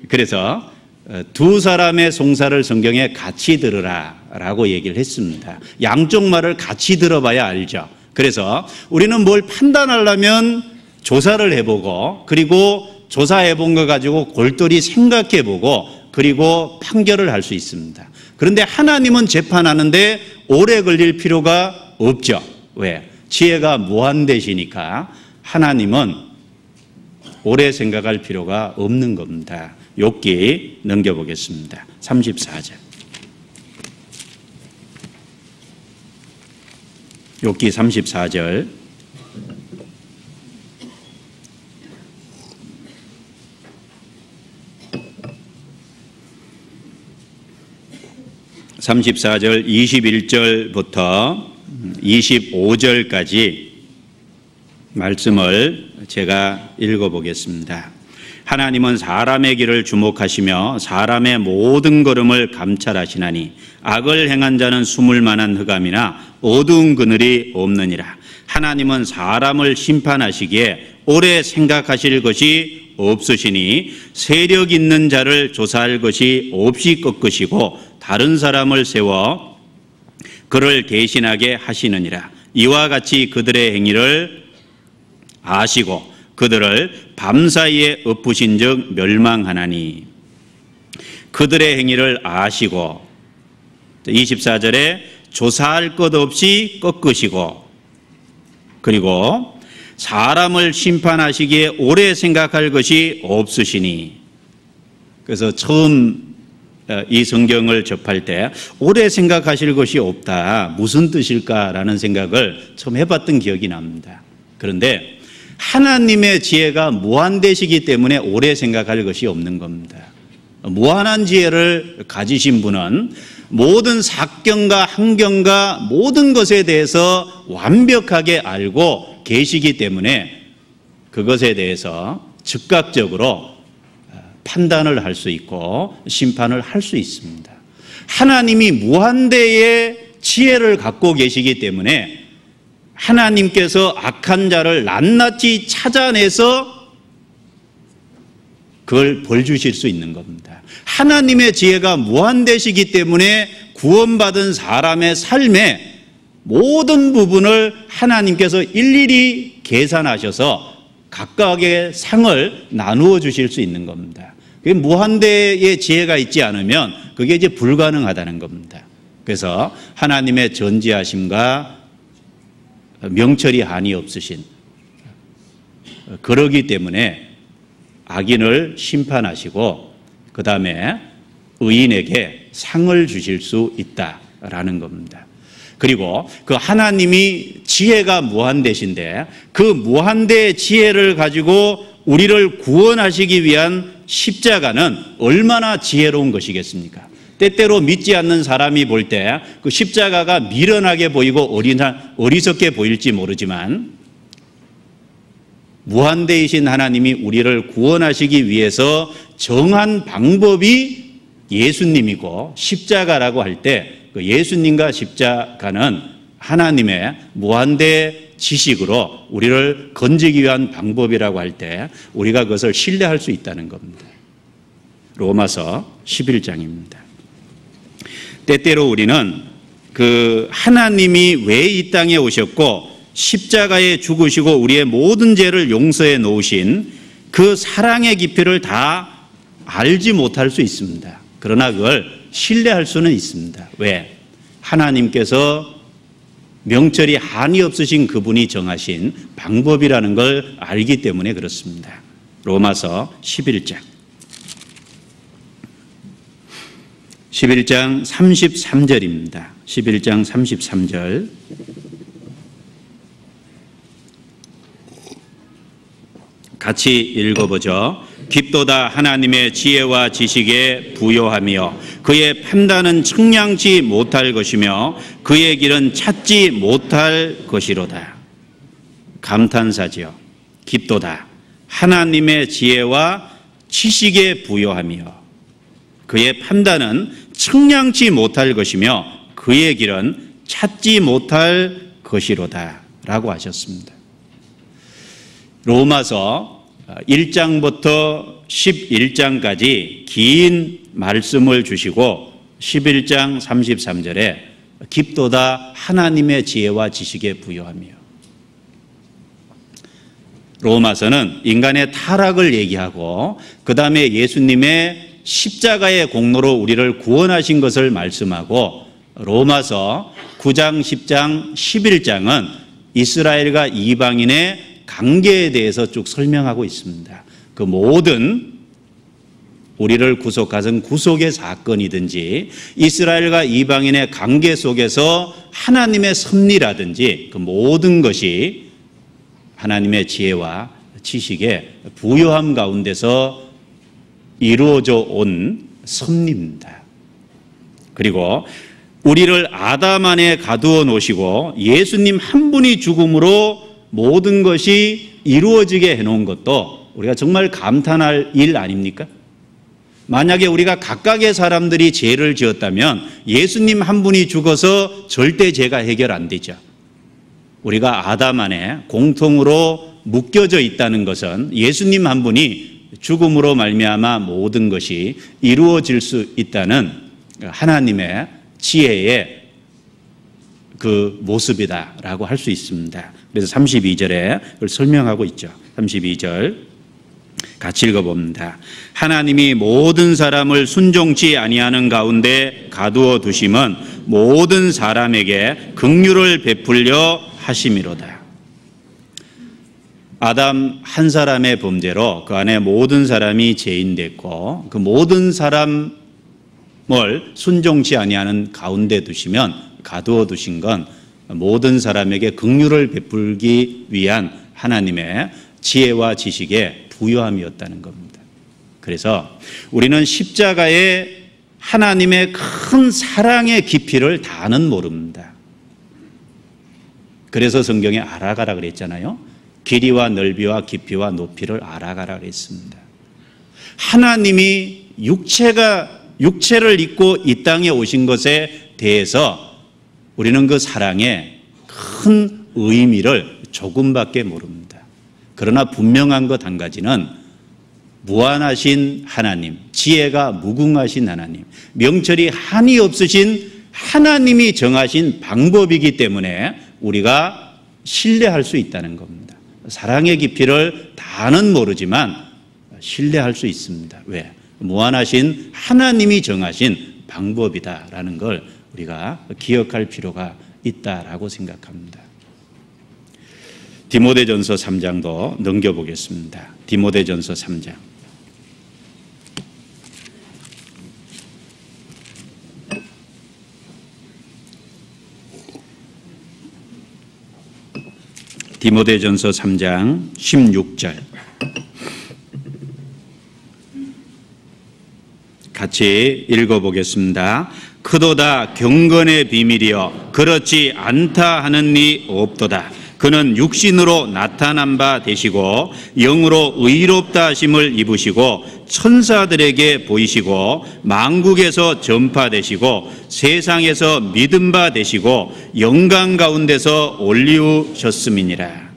그래서 두 사람의 송사를 성경에 같이 들으라 라고 얘기를 했습니다. 양쪽 말을 같이 들어봐야 알죠. 그래서 우리는 뭘 판단하려면 조사를 해보고, 그리고 조사해 본 거 가지고 골똘히 생각해 보고, 그리고 판결을 할 수 있습니다. 그런데 하나님은 재판하는데 오래 걸릴 필요가 없죠. 왜? 지혜가 무한되시니까 하나님은 오래 생각할 필요가 없는 겁니다. 욥기 넘겨보겠습니다. 34절. 욥기 34절. (34절) 21절부터 25절까지 말씀을 제가 읽어보겠습니다. 하나님은 사람의 길을 주목하시며 사람의 모든 걸음을 감찰하시나니 악을 행한 자는 숨을 만한 흑암이나 어두운 그늘이 없느니라. 하나님은 사람을 심판하시기에 오래 생각하실 것이 없으시니 세력 있는 자를 조사할 것이 없이 꺾으시고 다른 사람을 세워 그를 대신하게 하시느니라. 이와 같이 그들의 행위를 아시고 그들을 밤사이에 엎으신 즉 멸망하나니. 그들의 행위를 아시고 24절에 조사할 것 없이 꺾으시고, 그리고 사람을 심판하시기에 오래 생각할 것이 없으시니. 그래서 처음 이 성경을 접할 때 오래 생각하실 것이 없다, 무슨 뜻일까라는 생각을 처음 해봤던 기억이 납니다. 그런데 하나님의 지혜가 무한되시기 때문에 오래 생각할 것이 없는 겁니다. 무한한 지혜를 가지신 분은 모든 사건과 환경과 모든 것에 대해서 완벽하게 알고 계시기 때문에 그것에 대해서 즉각적으로 판단을 할 수 있고 심판을 할 수 있습니다. 하나님이 무한대의 지혜를 갖고 계시기 때문에 하나님께서 악한 자를 낱낱이 찾아내서 그걸 벌 주실 수 있는 겁니다. 하나님의 지혜가 무한되시기 때문에 구원받은 사람의 삶의 모든 부분을 하나님께서 일일이 계산하셔서 각각의 상을 나누어 주실 수 있는 겁니다. 그게 무한대의 지혜가 있지 않으면 그게 이제 불가능하다는 겁니다. 그래서 하나님의 전지하심과 명철이 한이 없으신, 그러기 때문에 악인을 심판하시고 그 다음에 의인에게 상을 주실 수 있다라는 겁니다. 그리고 그 하나님이 지혜가 무한되신데 그 무한대의 지혜를 가지고 우리를 구원하시기 위한 십자가는 얼마나 지혜로운 것이겠습니까? 때때로 믿지 않는 사람이 볼 때 그 십자가가 미련하게 보이고 어리석게 보일지 모르지만 무한대이신 하나님이 우리를 구원하시기 위해서 정한 방법이 예수님이고 십자가라고 할 때 그 예수님과 십자가는 하나님의 무한대 지식으로 우리를 건지기 위한 방법이라고 할 때 우리가 그것을 신뢰할 수 있다는 겁니다. 로마서 11장입니다. 때때로 우리는 그 하나님이 왜 이 땅에 오셨고 십자가에 죽으시고 우리의 모든 죄를 용서해 놓으신 그 사랑의 깊이를 다 알지 못할 수 있습니다. 그러나 그걸 신뢰할 수는 있습니다. 왜? 하나님께서 명철이 한이 없으신 그분이 정하신 방법이라는 걸 알기 때문에 그렇습니다. 로마서 11장 33절입니다. 11장 33절 같이 읽어보죠. 깊도다 하나님의 지혜와 지식에 부요하며 그의 판단은 측량치 못할 것이며 그의 길은 찾지 못할 것이로다. 감탄사죠. 깊도다 하나님의 지혜와 지식에 부요하며 그의 판단은 측량치 못할 것이며 그의 길은 찾지 못할 것이로다 라고 하셨습니다. 로마서 1장부터 11장까지 긴 말씀을 주시고 11장 33절에 깊도다 하나님의 지혜와 지식에 부요하며, 로마서는 인간의 타락을 얘기하고 그 다음에 예수님의 십자가의 공로로 우리를 구원하신 것을 말씀하고, 로마서 9장, 10장, 11장은 이스라엘과 이방인의 관계에 대해서 쭉 설명하고 있습니다. 그 모든 우리를 구속하신 구속의 사건이든지 이스라엘과 이방인의 관계 속에서 하나님의 섭리라든지 그 모든 것이 하나님의 지혜와 지식의 부요함 가운데서 이루어져 온 섭리입니다. 그리고 우리를 아담 안에 가두어 놓으시고 예수님 한 분이 죽음으로 모든 것이 이루어지게 해놓은 것도 우리가 정말 감탄할 일 아닙니까? 만약에 우리가 각각의 사람들이 죄를 지었다면 예수님 한 분이 죽어서 절대 죄가 해결 안 되죠. 우리가 아담 안에 공통으로 묶여져 있다는 것은 예수님 한 분이 죽음으로 말미암아 모든 것이 이루어질 수 있다는 하나님의 지혜의 그 모습이다라고 할 수 있습니다. 그래서 32절에 그걸 설명하고 있죠. 32절 같이 읽어봅니다. 하나님이 모든 사람을 순종치 아니하는 가운데 가두어 두심은 모든 사람에게 긍휼을 베풀려 하심이로다. 아담 한 사람의 범죄로 그 안에 모든 사람이 죄인됐고 그 모든 사람을 순종치 아니하는 가운데 두시면 가두어 두신 건 모든 사람에게 긍휼을 베풀기 위한 하나님의 지혜와 지식의 부요함이었다는 겁니다. 그래서 우리는 십자가의 하나님의 큰 사랑의 깊이를 다는 모릅니다. 그래서 성경에 알아가라 그랬잖아요. 길이와 넓이와 깊이와 높이를 알아가라 그랬습니다. 하나님이 육체를 입고 이 땅에 오신 것에 대해서 우리는 그 사랑의 큰 의미를 조금밖에 모릅니다. 그러나 분명한 것 한 가지는 무한하신 하나님, 지혜가 무궁하신 하나님, 명철이 한이 없으신 하나님이 정하신 방법이기 때문에 우리가 신뢰할 수 있다는 겁니다. 사랑의 깊이를 다는 모르지만 신뢰할 수 있습니다. 왜? 무한하신 하나님이 정하신 방법이다라는 걸 우리가 기억할 필요가 있다라고 생각합니다. 디모데전서 3장도 넘겨보겠습니다. 디모데전서 3장. 디모데전서 3장 16절 같이 읽어보겠습니다. 크도다 경건의 비밀이여 그렇지 않다 하는 이 없도다. 그는 육신으로 나타난 바 되시고 영으로 의롭다 하심을 입으시고 천사들에게 보이시고 만국에서 전파되시고 세상에서 믿음 바 되시고 영광 가운데서 올리우셨음이니라.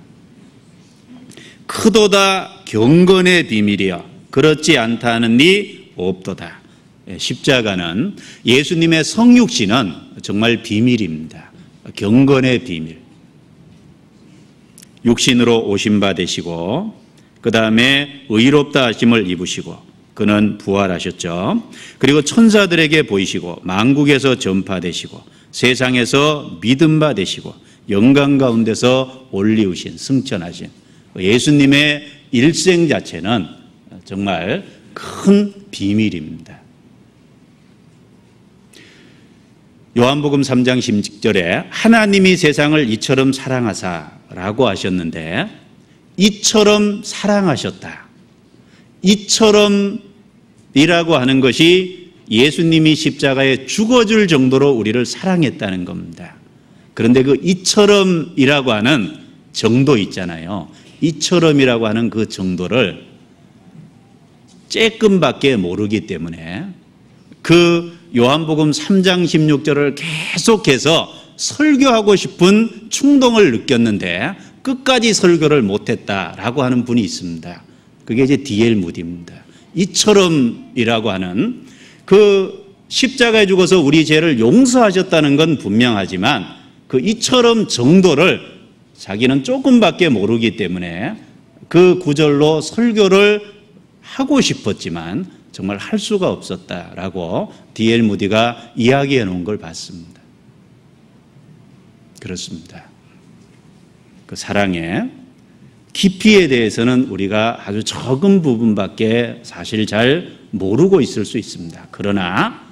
크도다 경건의 비밀이여 그렇지 않다 하는 이 없도다. 십자가는 예수님의 성육신은 정말 비밀입니다. 경건의 비밀. 육신으로 오신 바 되시고 그 다음에 의롭다 하심을 입으시고 그는 부활하셨죠. 그리고 천사들에게 보이시고 만국에서 전파되시고 세상에서 믿음 바 되시고 영광 가운데서 올리우신 승천하신 예수님의 일생 자체는 정말 큰 비밀입니다. 요한복음 3장 16절에 하나님이 세상을 이처럼 사랑하사라고 하셨는데 이처럼 사랑하셨다. 이처럼이라고 하는 것이 예수님이 십자가에 죽어줄 정도로 우리를 사랑했다는 겁니다. 그런데 그 이처럼이라고 하는 정도 있잖아요. 이처럼이라고 하는 그 정도를 조금밖에 모르기 때문에 그 요한복음 3장 16절을 계속해서 설교하고 싶은 충동을 느꼈는데 끝까지 설교를 못했다라고 하는 분이 있습니다. 그게 이제 D.L. 무디입니다. 이처럼이라고 하는 그 십자가에 죽어서 우리 죄를 용서하셨다는 건 분명하지만 그 이처럼 정도를 자기는 조금밖에 모르기 때문에 그 구절로 설교를 하고 싶었지만 정말 할 수가 없었다라고 D.L. 무디가 이야기해 놓은 걸 봤습니다. 그렇습니다. 그 사랑의 깊이에 대해서는 우리가 아주 적은 부분밖에 사실 잘 모르고 있을 수 있습니다. 그러나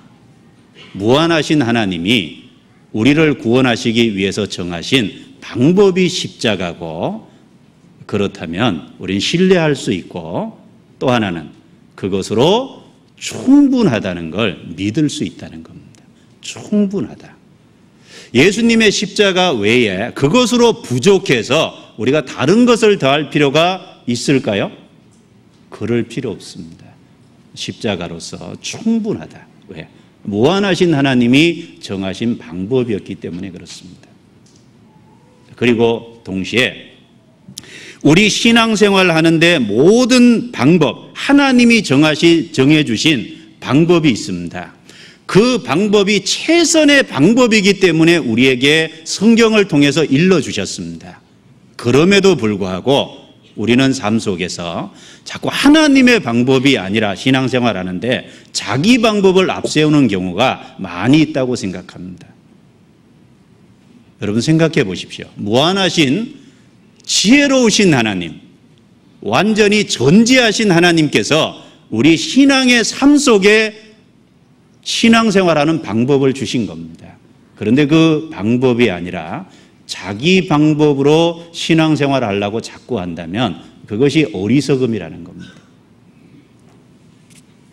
무한하신 하나님이 우리를 구원하시기 위해서 정하신 방법이 십자가고 그렇다면 우린 신뢰할 수 있고 또 하나는 그것으로 충분하다는 걸 믿을 수 있다는 겁니다. 충분하다. 예수님의 십자가 외에 그것으로 부족해서 우리가 다른 것을 더할 필요가 있을까요? 그럴 필요 없습니다. 십자가로서 충분하다. 왜? 무한하신 하나님이 정하신 방법이었기 때문에 그렇습니다. 그리고 동시에 우리 신앙생활 하는데 모든 방법, 하나님이 정해주신 방법이 있습니다. 그 방법이 최선의 방법이기 때문에 우리에게 성경을 통해서 일러주셨습니다. 그럼에도 불구하고 우리는 삶 속에서 자꾸 하나님의 방법이 아니라 신앙생활 하는데 자기 방법을 앞세우는 경우가 많이 있다고 생각합니다. 여러분 생각해 보십시오. 무한하신 지혜로우신 하나님, 완전히 전지하신 하나님께서 우리 신앙의 삶 속에 신앙생활하는 방법을 주신 겁니다. 그런데 그 방법이 아니라 자기 방법으로 신앙생활을 하려고 자꾸 한다면 그것이 어리석음이라는 겁니다.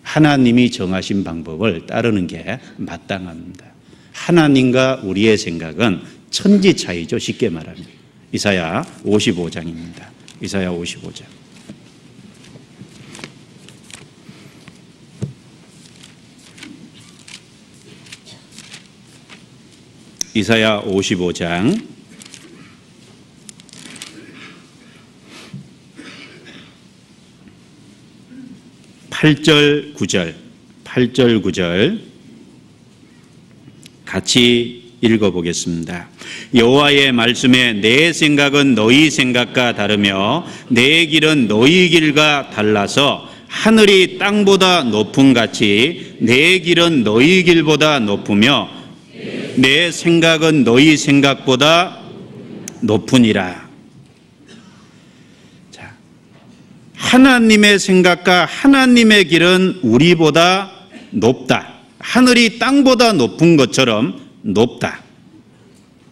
하나님이 정하신 방법을 따르는 게 마땅합니다. 하나님과 우리의 생각은 천지 차이죠. 쉽게 말하면. 이사야 55장입니다. 이사야 55장. 이사야 55장 8절 9절 같이 읽어보겠습니다. 여호와의 말씀에 내 생각은 너희 생각과 다르며 내 길은 너희 길과 달라서 하늘이 땅보다 높음 같이 내 길은 너희 길보다 높으며 내 생각은 너희 생각보다 높으니라. 자, 하나님의 생각과 하나님의 길은 우리보다 높다. 하늘이 땅보다 높은 것처럼 높다.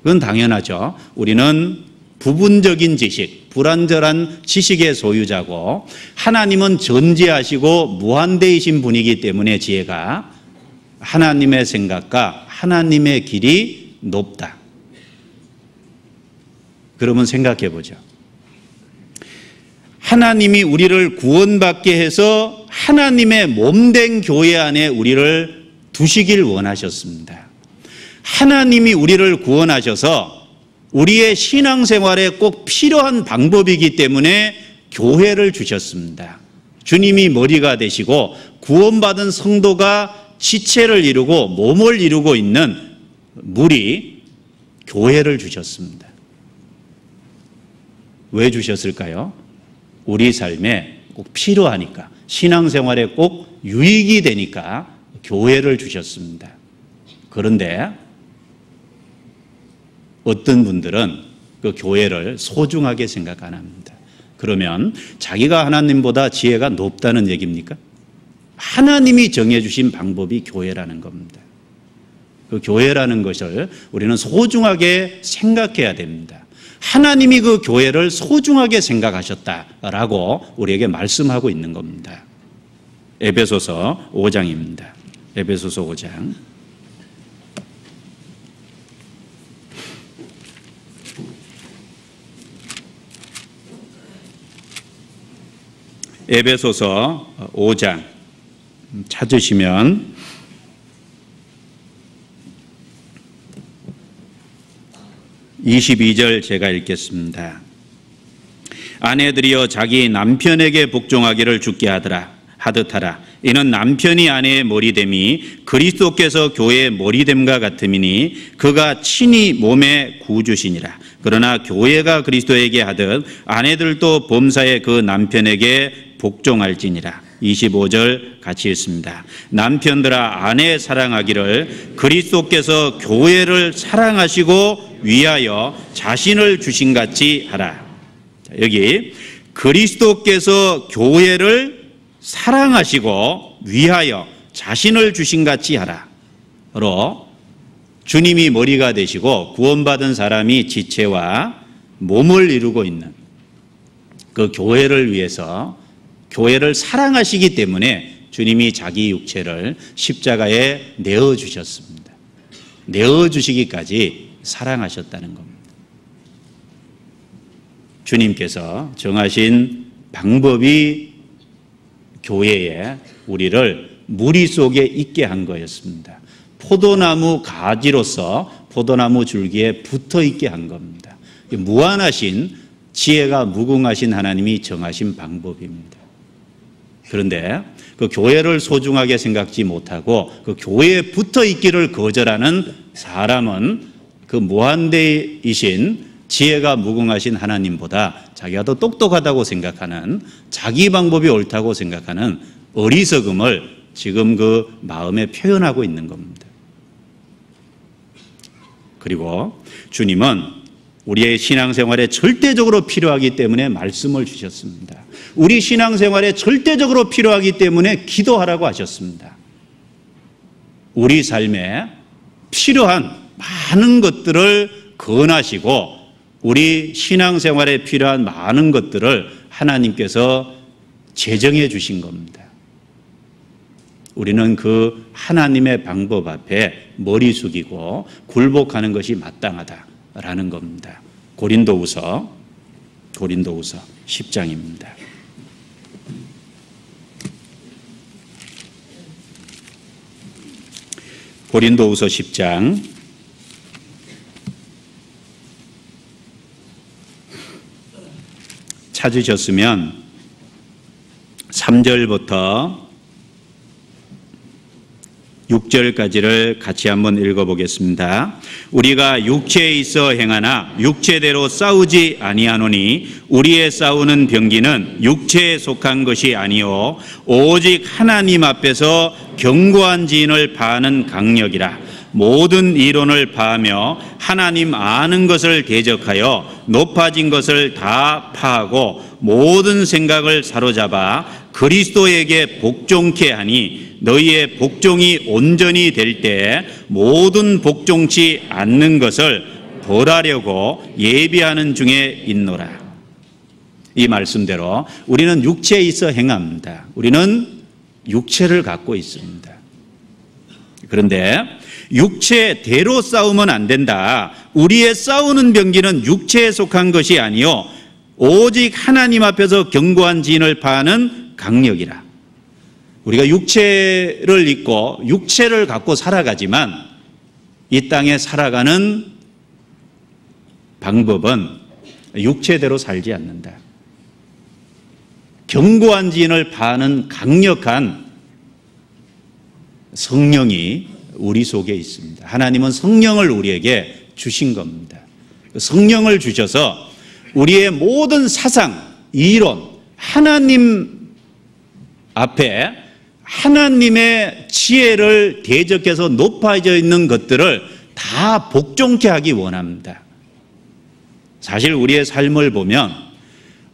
그건 당연하죠. 우리는 부분적인 지식, 불완전한 지식의 소유자고 하나님은 전지하시고 무한대이신 분이기 때문에 지혜가 하나님의 생각과 하나님의 길이 높다. 그러면 생각해 보죠. 하나님이 우리를 구원받게 해서 하나님의 몸된 교회 안에 우리를 두시길 원하셨습니다. 하나님이 우리를 구원하셔서 우리의 신앙생활에 꼭 필요한 방법이기 때문에 교회를 주셨습니다. 주님이 머리가 되시고 구원받은 성도가 지체를 이루고 몸을 이루고 있는 무리 교회를 주셨습니다. 왜 주셨을까요? 우리 삶에 꼭 필요하니까, 신앙생활에 꼭 유익이 되니까 교회를 주셨습니다. 그런데 어떤 분들은 그 교회를 소중하게 생각 안 합니다. 그러면 자기가 하나님보다 지혜가 높다는 얘기입니까? 하나님이 정해주신 방법이 교회라는 겁니다. 그 교회라는 것을 우리는 소중하게 생각해야 됩니다. 하나님이 그 교회를 소중하게 생각하셨다라고 우리에게 말씀하고 있는 겁니다. 에베소서 5장입니다. 에베소서 5장. 에베소서 5장 찾으시면 22절 제가 읽겠습니다. 아내들이여 자기 남편에게 복종하기를 주께 하듯하라. 이는 남편이 아내의 머리됨이 그리스도께서 교회의 머리됨과 같음이니 그가 친히 몸의 구주시니라. 그러나 교회가 그리스도에게 하듯 아내들도 범사에 그 남편에게 복종할지니라. 25절 같이 읽습니다. 남편들아 아내 사랑하기를 그리스도께서 교회를 사랑하시고 위하여 자신을 주신 같이 하라. 여기 그리스도께서 교회를 사랑하시고 위하여 자신을 주신 같이 하라로 주님이 머리가 되시고 구원받은 사람이 지체와 몸을 이루고 있는 그 교회를 위해서 교회를 사랑하시기 때문에 주님이 자기 육체를 십자가에 내어주셨습니다. 내어주시기까지 사랑하셨다는 겁니다. 주님께서 정하신 방법이 교회에 우리를 무리 속에 있게 한 거였습니다. 포도나무 가지로서 포도나무 줄기에 붙어 있게 한 겁니다. 무한하신 지혜가 무궁하신 하나님이 정하신 방법입니다. 그런데 그 교회를 소중하게 생각지 못하고 그 교회에 붙어 있기를 거절하는 사람은 그 무한대이신 지혜가 무궁하신 하나님보다 자기가 더 똑똑하다고 생각하는, 자기 방법이 옳다고 생각하는 어리석음을 지금 그 마음에 표현하고 있는 겁니다. 그리고 주님은 우리의 신앙생활에 절대적으로 필요하기 때문에 말씀을 주셨습니다. 우리 신앙생활에 절대적으로 필요하기 때문에 기도하라고 하셨습니다. 우리 삶에 필요한 많은 것들을 권하시고 우리 신앙생활에 필요한 많은 것들을 하나님께서 제정해 주신 겁니다. 우리는 그 하나님의 방법 앞에 머리 숙이고 굴복하는 것이 마땅하다라는 겁니다. 고린도후서 10장입니다. 고린도후서 10장 찾으셨으면 3절부터 6절까지를 같이 한번 읽어보겠습니다. 우리가 육체에 있어 행하나 육체대로 싸우지 아니하노니 우리의 싸우는 병기는 육체에 속한 것이 아니요 오직 하나님 앞에서 견고한 지인을 파하는 강력이라. 모든 이론을 파하며 하나님 아는 것을 대적하여 높아진 것을 다 파하고 모든 생각을 사로잡아 그리스도에게 복종케 하니 너희의 복종이 온전히 될 때 모든 복종치 않는 것을 벌하려고 예비하는 중에 있노라. 이 말씀대로 우리는 육체에 있어 행합니다. 우리는 육체를 갖고 있습니다. 그런데 육체대로 싸우면 안 된다. 우리의 싸우는 병기는 육체에 속한 것이 아니요 오직 하나님 앞에서 견고한 진을 파하는 강력이라. 우리가 육체를 입고 육체를 갖고 살아가지만 이 땅에 살아가는 방법은 육체대로 살지 않는다. 견고한 진을 파하는 강력한 성령이 우리 속에 있습니다. 하나님은 성령을 우리에게 주신 겁니다. 성령을 주셔서 우리의 모든 사상, 이론, 하나님 앞에 하나님의 지혜를 대적해서 높아져 있는 것들을 다 복종케 하기 원합니다. 사실 우리의 삶을 보면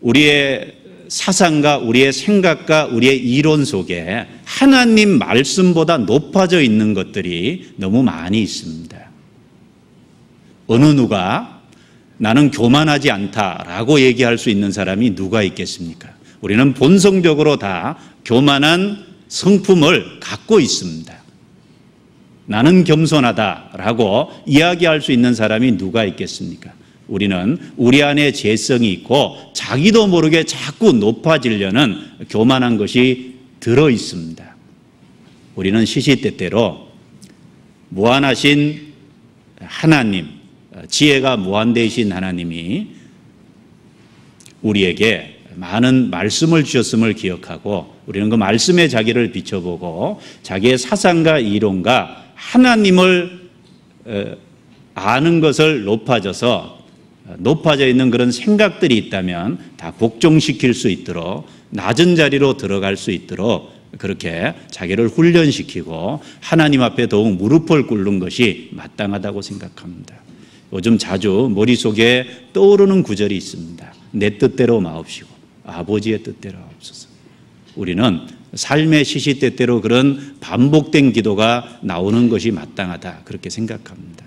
우리의 사상과 우리의 생각과 우리의 이론 속에 하나님 말씀보다 높아져 있는 것들이 너무 많이 있습니다. 어느 누가 나는 교만하지 않다라고 얘기할 수 있는 사람이 누가 있겠습니까? 우리는 본성적으로 다 교만한 성품을 갖고 있습니다. 나는 겸손하다라고 이야기할 수 있는 사람이 누가 있겠습니까? 우리는 우리 안에 재성이 있고 자기도 모르게 자꾸 높아지려는 교만한 것이 들어 있습니다. 우리는 시시때때로 무한하신 하나님, 지혜가 무한되신 하나님이 우리에게 많은 말씀을 주셨음을 기억하고 우리는 그 말씀에 자기를 비춰보고 자기의 사상과 이론과 하나님을 아는 것을 높아져 있는 그런 생각들이 있다면 다 복종시킬 수 있도록 낮은 자리로 들어갈 수 있도록 그렇게 자기를 훈련시키고 하나님 앞에 더욱 무릎을 꿇는 것이 마땅하다고 생각합니다. 요즘 자주 머릿속에 떠오르는 구절이 있습니다. 내 뜻대로 마옵시고 아버지의 뜻대로 하옵소서. 우리는 삶의 시시때때로 그런 반복된 기도가 나오는 것이 마땅하다 그렇게 생각합니다.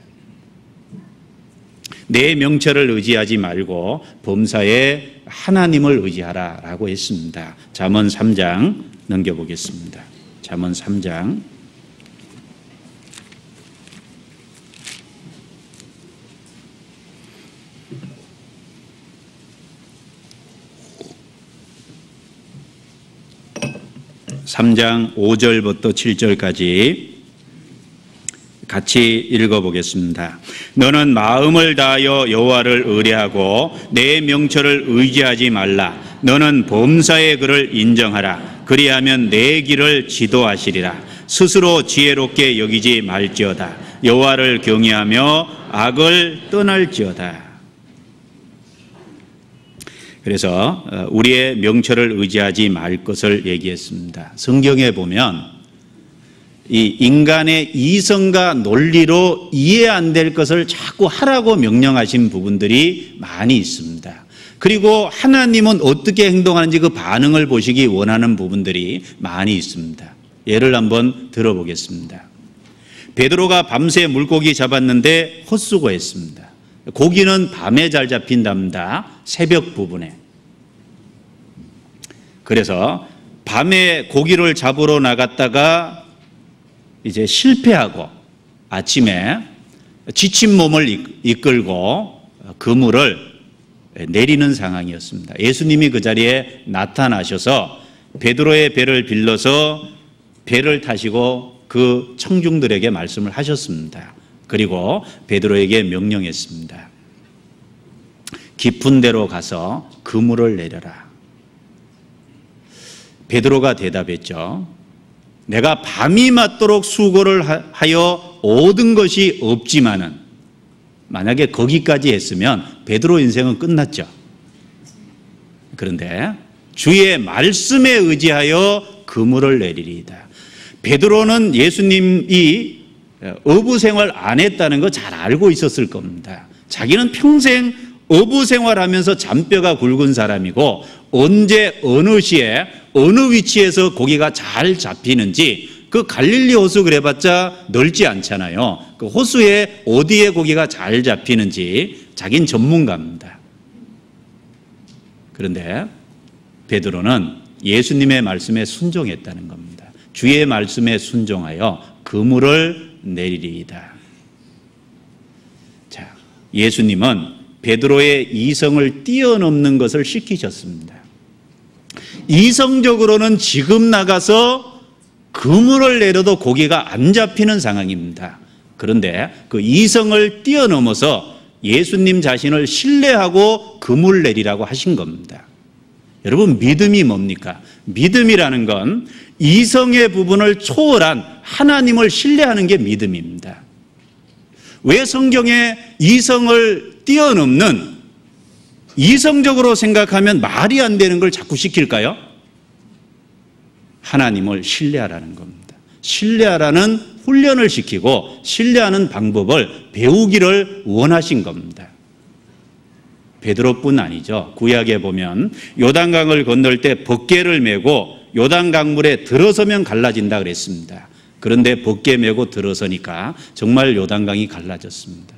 내 명철을 의지하지 말고 범사에 하나님을 의지하라라고 했습니다. 잠언 3장 넘겨보겠습니다. 잠언 3장 3장 5절부터 7절까지 같이 읽어보겠습니다. 너는 마음을 다하여 여호와를 의뢰하고 내 명철을 의지하지 말라. 너는 범사의 그를 인정하라. 그리하면 내 길을 지도하시리라. 스스로 지혜롭게 여기지 말지어다. 여호와를 경외하며 악을 떠날지어다. 그래서 우리의 명철을 의지하지 말 것을 얘기했습니다. 성경에 보면 이 인간의 이성과 논리로 이해 안 될 것을 자꾸 하라고 명령하신 부분들이 많이 있습니다. 그리고 하나님은 어떻게 행동하는지 그 반응을 보시기 원하는 부분들이 많이 있습니다. 예를 한번 들어보겠습니다. 베드로가 밤새 물고기 잡았는데 헛수고했습니다. 고기는 밤에 잘 잡힌답니다. 새벽 부분에. 그래서 밤에 고기를 잡으러 나갔다가 이제 실패하고 아침에 지친 몸을 이끌고 그물을 내리는 상황이었습니다. 예수님이 그 자리에 나타나셔서 베드로의 배를 빌려서 배를 타시고 그 청중들에게 말씀을 하셨습니다. 그리고 베드로에게 명령했습니다. 깊은 데로 가서 그물을 내려라. 베드로가 대답했죠. 내가 밤이 맞도록 수고를 하여 얻은 것이 없지만은, 만약에 거기까지 했으면 베드로 인생은 끝났죠. 그런데 주의 말씀에 의지하여 그물을 내리리이다. 베드로는 예수님이 어부 생활 안 했다는 거 잘 알고 있었을 겁니다. 자기는 평생 어부 생활하면서 잔뼈가 굵은 사람이고 언제 어느 시에 어느 위치에서 고기가 잘 잡히는지, 그 갈릴리 호수 그래봤자 넓지 않잖아요. 그 호수에 어디에 고기가 잘 잡히는지 자긴 전문가입니다. 그런데 베드로는 예수님의 말씀에 순종했다는 겁니다. 주의 말씀에 순종하여 그물을 내리리이다. 자, 예수님은 베드로의 이성을 뛰어넘는 것을 시키셨습니다. 이성적으로는 지금 나가서 그물을 내려도 고기가 안 잡히는 상황입니다. 그런데 그 이성을 뛰어넘어서 예수님 자신을 신뢰하고 그물 내리라고 하신 겁니다. 여러분, 믿음이 뭡니까? 믿음이라는 건 이성의 부분을 초월한 하나님을 신뢰하는 게 믿음입니다. 왜 성경에 이성을 뛰어넘는, 이성적으로 생각하면 말이 안 되는 걸 자꾸 시킬까요? 하나님을 신뢰하라는 겁니다. 신뢰하라는 훈련을 시키고 신뢰하는 방법을 배우기를 원하신 겁니다. 베드로뿐 아니죠. 구약에 보면 요단강을 건널 때 벗개를 메고 요단강물에 들어서면 갈라진다 그랬습니다. 그런데 벗개 메고 들어서니까 정말 요단강이 갈라졌습니다.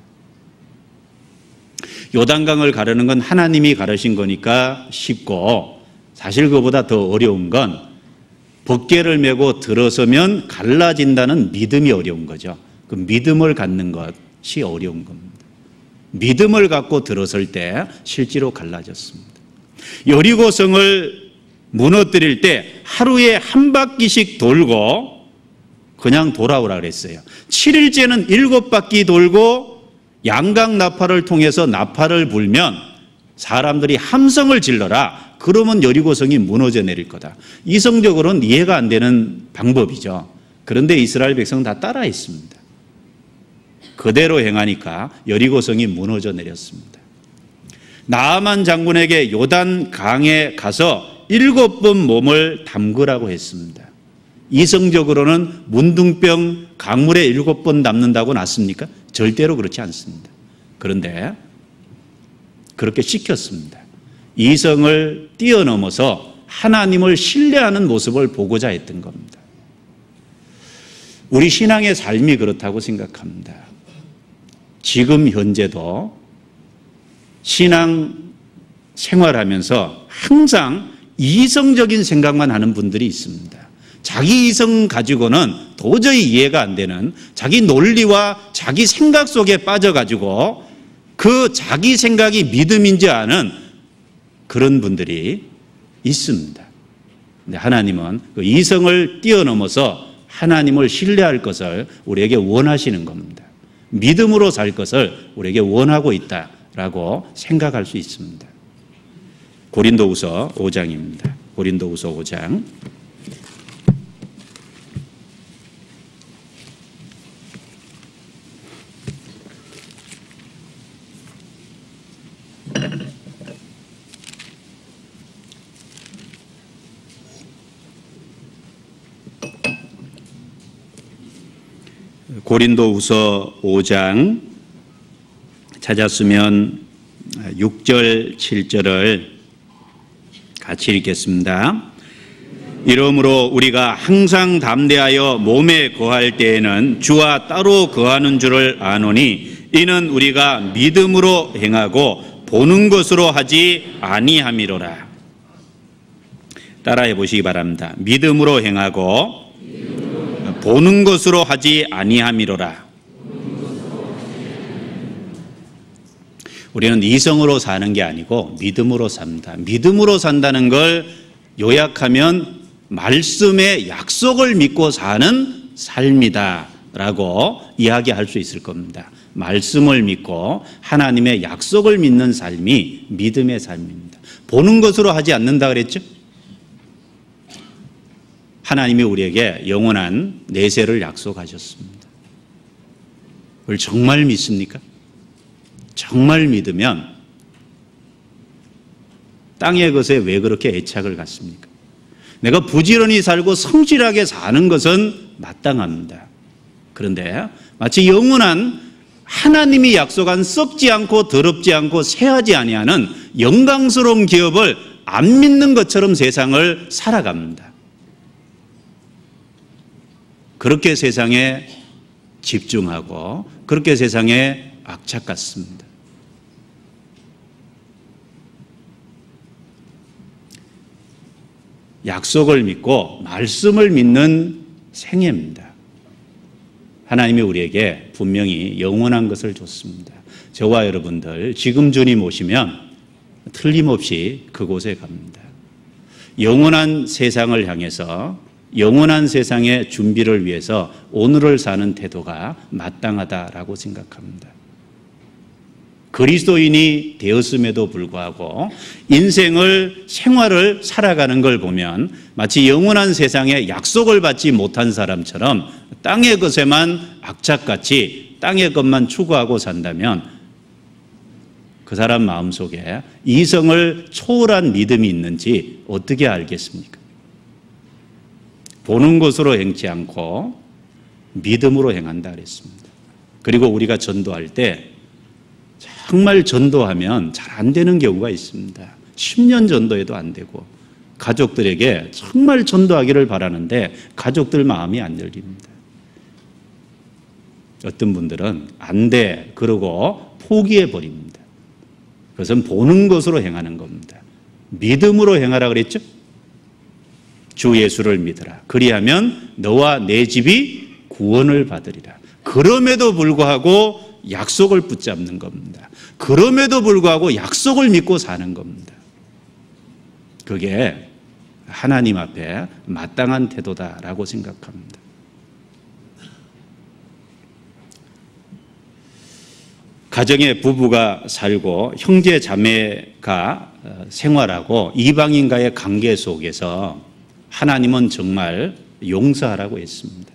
요단강을 가르는 건 하나님이 가르신 거니까 쉽고, 사실 그보다 더 어려운 건 벗개를 메고 들어서면 갈라진다는 믿음이 어려운 거죠. 그 믿음을 갖는 것이 어려운 겁니다. 믿음을 갖고 들어설 때 실제로 갈라졌습니다. 여리고성을 무너뜨릴 때 하루에 한 바퀴씩 돌고 그냥 돌아오라 그랬어요. 7일째는 7바퀴 돌고 양강 나팔을 통해서 나팔을 불면 사람들이 함성을 질러라. 그러면 여리고성이 무너져 내릴 거다. 이성적으로는 이해가 안 되는 방법이죠. 그런데 이스라엘 백성은 다 따라했습니다. 그대로 행하니까 여리고성이 무너져 내렸습니다. 나아만 장군에게 요단강에 가서 7번 몸을 담그라고 했습니다. 이성적으로는 문둥병 강물에 7번 담는다고 낫습니까? 절대로 그렇지 않습니다. 그런데 그렇게 시켰습니다. 이성을 뛰어넘어서 하나님을 신뢰하는 모습을 보고자 했던 겁니다. 우리 신앙의 삶이 그렇다고 생각합니다. 지금 현재도 신앙 생활하면서 항상 이성적인 생각만 하는 분들이 있습니다. 자기 이성 가지고는 도저히 이해가 안 되는, 자기 논리와 자기 생각 속에 빠져가지고 그 자기 생각이 믿음인지 아는 그런 분들이 있습니다. 근데 하나님은 그 이성을 뛰어넘어서 하나님을 신뢰할 것을 우리에게 원하시는 겁니다. 믿음으로 살 것을 우리에게 원하고 있다라고 생각할 수 있습니다. 고린도후서 5장입니다. 고린도후서 5장. 고린도후서 5장 찾았으면 6절, 7절을 같이 읽겠습니다. 이러므로 우리가 항상 담대하여 몸에 거할 때에는 주와 따로 거하는 줄을 아노니 이는 우리가 믿음으로 행하고 보는 것으로 하지 아니함이로라. 따라해 보시기 바랍니다. 믿음으로 행하고 보는 것으로 하지 아니함이로라. 우리는 이성으로 사는 게 아니고 믿음으로 삽니다. 믿음으로 산다는 걸 요약하면 말씀의 약속을 믿고 사는 삶이다라고 이야기할 수 있을 겁니다. 말씀을 믿고 하나님의 약속을 믿는 삶이 믿음의 삶입니다. 보는 것으로 하지 않는다 그랬죠? 하나님이 우리에게 영원한 내세를 약속하셨습니다. 그걸 정말 믿습니까? 정말 믿으면 땅의 것에 왜 그렇게 애착을 갖습니까? 내가 부지런히 살고 성실하게 사는 것은 마땅합니다. 그런데 마치 영원한 하나님이 약속한 썩지 않고 더럽지 않고 새하지 아니하는 영광스러운 기업을 안 믿는 것처럼 세상을 살아갑니다. 그렇게 세상에 집중하고 그렇게 세상에 악착같습니다. 약속을 믿고 말씀을 믿는 생애입니다. 하나님이 우리에게 분명히 영원한 것을 줬습니다. 저와 여러분들 지금 주님 오시면 틀림없이 그곳에 갑니다. 영원한 세상을 향해서 영원한 세상의 준비를 위해서 오늘을 사는 태도가 마땅하다라고 생각합니다. 그리스도인이 되었음에도 불구하고 생활을 살아가는 걸 보면 마치 영원한 세상에 약속을 받지 못한 사람처럼 땅의 것에만 악착같이 땅의 것만 추구하고 산다면 그 사람 마음속에 이성을 초월한 믿음이 있는지 어떻게 알겠습니까? 보는 것으로 행치 않고 믿음으로 행한다 그랬습니다. 그리고 우리가 전도할 때 정말 전도하면 잘 안 되는 경우가 있습니다. 10년 전도해도 안 되고 가족들에게 정말 전도하기를 바라는데 가족들 마음이 안 열립니다. 어떤 분들은 안 돼 그러고 포기해 버립니다. 그것은 보는 것으로 행하는 겁니다. 믿음으로 행하라 그랬죠? 주 예수를 믿으라. 그리하면 너와 내 집이 구원을 받으리라. 그럼에도 불구하고 약속을 붙잡는 겁니다. 그럼에도 불구하고 약속을 믿고 사는 겁니다. 그게 하나님 앞에 마땅한 태도다라고 생각합니다. 가정에 부부가 살고 형제 자매가 생활하고 이방인과의 관계 속에서 하나님은 정말 용서하라고 했습니다.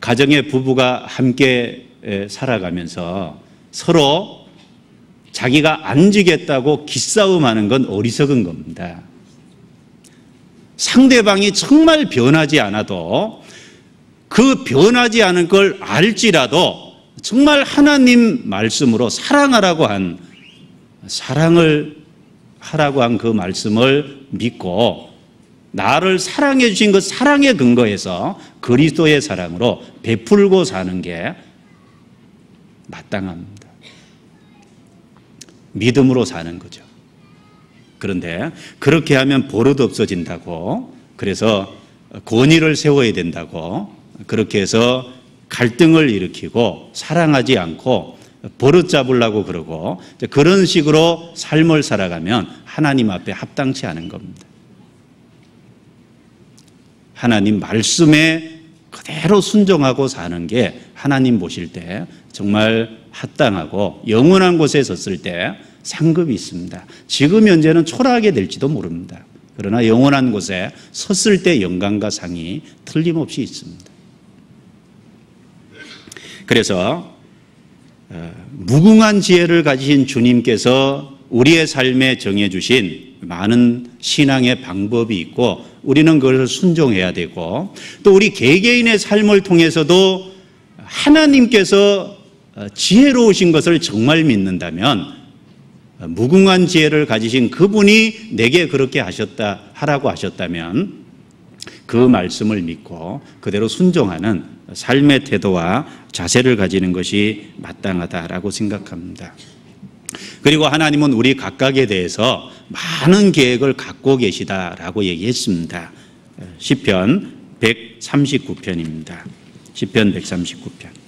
가정의 부부가 함께 살아가면서 서로 자기가 안 지겠다고 기싸움하는 건 어리석은 겁니다. 상대방이 정말 변하지 않아도 그 변하지 않은 걸 알지라도 정말 하나님 말씀으로 사랑을 하라고 한 그 말씀을 믿고 나를 사랑해 주신 그 사랑에 근거해서 그리스도의 사랑으로 베풀고 사는 게 마땅합니다. 믿음으로 사는 거죠. 그런데 그렇게 하면 버릇 없어진다고, 그래서 권위를 세워야 된다고, 그렇게 해서 갈등을 일으키고 사랑하지 않고 버릇 잡으려고 그러고 그런 식으로 삶을 살아가면 하나님 앞에 합당치 않은 겁니다. 하나님 말씀에 그대로 순종하고 사는 게 하나님 보실 때 정말 합당하고 영원한 곳에 섰을 때 상급이 있습니다. 지금 현재는 초라하게 될지도 모릅니다. 그러나 영원한 곳에 섰을 때 영광과 상이 틀림없이 있습니다. 그래서 무궁한 지혜를 가지신 주님께서 우리의 삶에 정해주신 많은 신앙의 방법이 있고 우리는 그것을 순종해야 되고 또 우리 개개인의 삶을 통해서도 하나님께서 지혜로우신 것을 정말 믿는다면 무궁한 지혜를 가지신 그분이 내게 그렇게 하라고 하셨다면 그 말씀을 믿고 그대로 순종하는 삶의 태도와 자세를 가지는 것이 마땅하다라고 생각합니다. 그리고 하나님은 우리 각각에 대해서 많은 계획을 갖고 계시다라고 얘기했습니다. 시편 139편입니다. 시편 139편.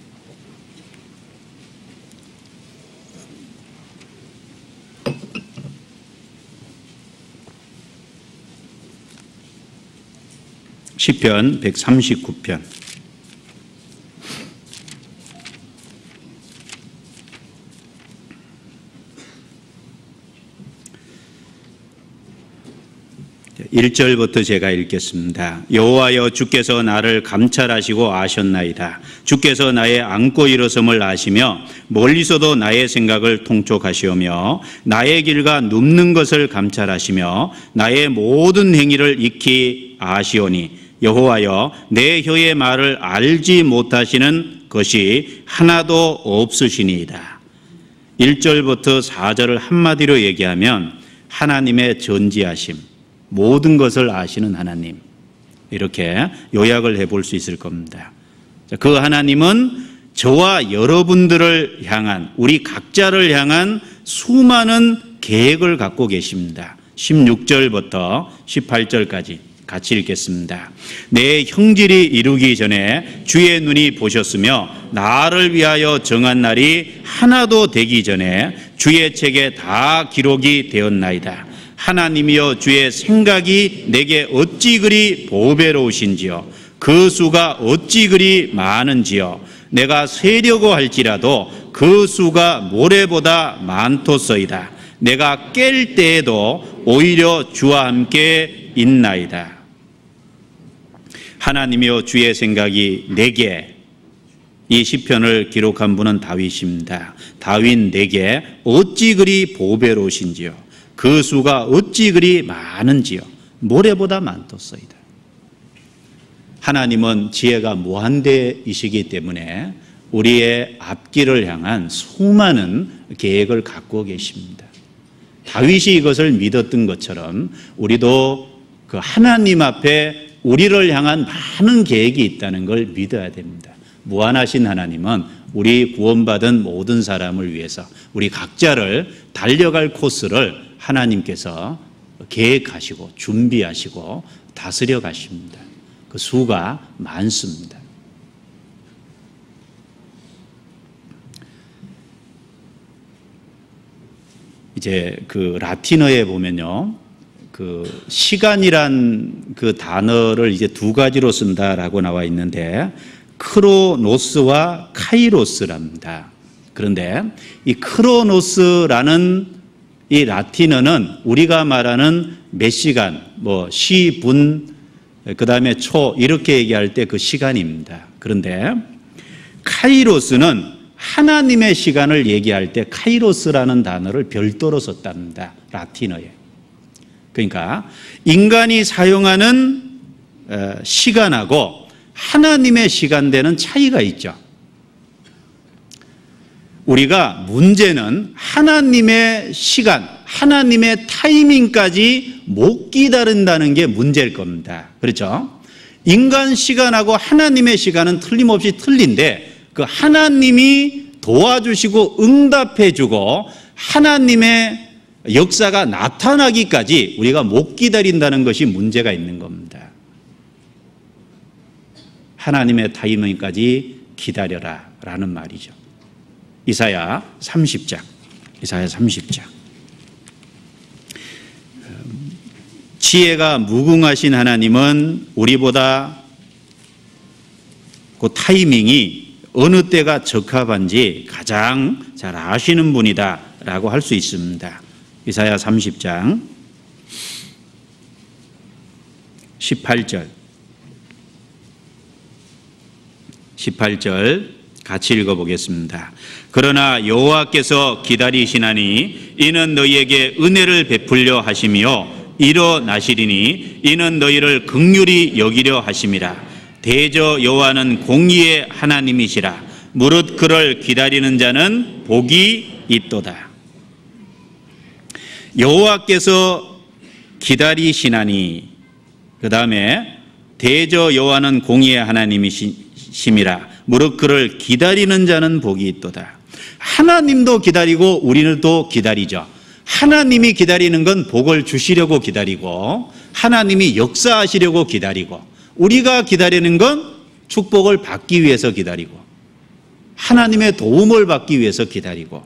시편 139편. 일 1절부터 제가 읽겠습니다. 여호와여 주께서 나를 감찰하시고 아셨나이다. 주께서 나의 앉고 일어섬을 아시며 멀리서도 나의 생각을 통촉하시오며 나의 길과 눕는 것을 감찰하시며 나의 모든 행위를 익히 아시오니 여호와여 내 혀의 말을 알지 못하시는 것이 하나도 없으시니이다. 1절부터 4절을 한마디로 얘기하면 하나님의 전지하심, 모든 것을 아시는 하나님, 이렇게 요약을 해볼 수 있을 겁니다. 그 하나님은 저와 여러분들을 향한, 우리 각자를 향한 수많은 계획을 갖고 계십니다. 16절부터 18절까지 같이 읽겠습니다. 내 형질이 이루기 전에 주의 눈이 보셨으며 나를 위하여 정한 날이 하나도 되기 전에 주의 책에 다 기록이 되었나이다. 하나님이여 주의 생각이 내게 어찌 그리 보배로우신지요 그 수가 어찌 그리 많은지요 내가 세려고 할지라도 그 수가 모래보다 많도소이다. 내가 깰 때에도 오히려 주와 함께 있나이다. 하나님이여 주의 생각이 내게, 이 시편을 기록한 분은 다윗입니다. 다윗 내게 어찌 그리 보배로우신지요 그 수가 어찌 그리 많은지요 모래보다 많도소이다. 하나님은 지혜가 무한대이시기 때문에 우리의 앞길을 향한 수많은 계획을 갖고 계십니다. 다윗이 이것을 믿었던 것처럼 우리도 그 하나님 앞에 우리를 향한 많은 계획이 있다는 걸 믿어야 됩니다. 무한하신 하나님은 우리 구원받은 모든 사람을 위해서 우리 각자를 달려갈 코스를 하나님께서 계획하시고 준비하시고 다스려 가십니다. 그 수가 많습니다. 이제 그 라틴어에 보면요, 그 시간이란 그 단어를 이제 두 가지로 쓴다라고 나와 있는데 크로노스와 카이로스랍니다. 그런데 이 크로노스라는 이 라틴어는 우리가 말하는 몇 시간, 뭐 시, 분, 그 다음에 초 이렇게 얘기할 때 그 시간입니다. 그런데 카이로스는 하나님의 시간을 얘기할 때 카이로스라는 단어를 별도로 썼답니다. 라틴어에. 그러니까 인간이 사용하는 시간하고 하나님의 시간대는 차이가 있죠. 우리가 문제는 하나님의 시간, 하나님의 타이밍까지 못 기다린다는 게 문제일 겁니다. 그렇죠? 인간 시간하고 하나님의 시간은 틀림없이 틀린데 그 하나님이 도와주시고 응답해주고 하나님의 역사가 나타나기까지 우리가 못 기다린다는 것이 문제가 있는 겁니다. 하나님의 타이밍까지 기다려라 라는 말이죠. 이사야 30장. 지혜가 무궁하신 하나님은 우리보다 그 타이밍이 어느 때가 적합한지 가장 잘 아시는 분이다 라고 할 수 있습니다. 이사야 30장 18절 같이 읽어보겠습니다. 그러나 여호와께서 기다리시나니 이는 너희에게 은혜를 베풀려 하시며 일어나시리니 이는 너희를 긍휼히 여기려 하심이라. 대저 여호와는 공의의 하나님이시라. 무릇 그를 기다리는 자는 복이 있도다. 여호와께서 기다리시나니, 그 다음에 대저 여호와는 공의의 하나님이심이라. 무릇 그를 기다리는 자는 복이 있도다. 하나님도 기다리고 우리는 또 기다리죠. 하나님이 기다리는 건 복을 주시려고 기다리고, 하나님이 역사하시려고 기다리고, 우리가 기다리는 건 축복을 받기 위해서 기다리고, 하나님의 도움을 받기 위해서 기다리고,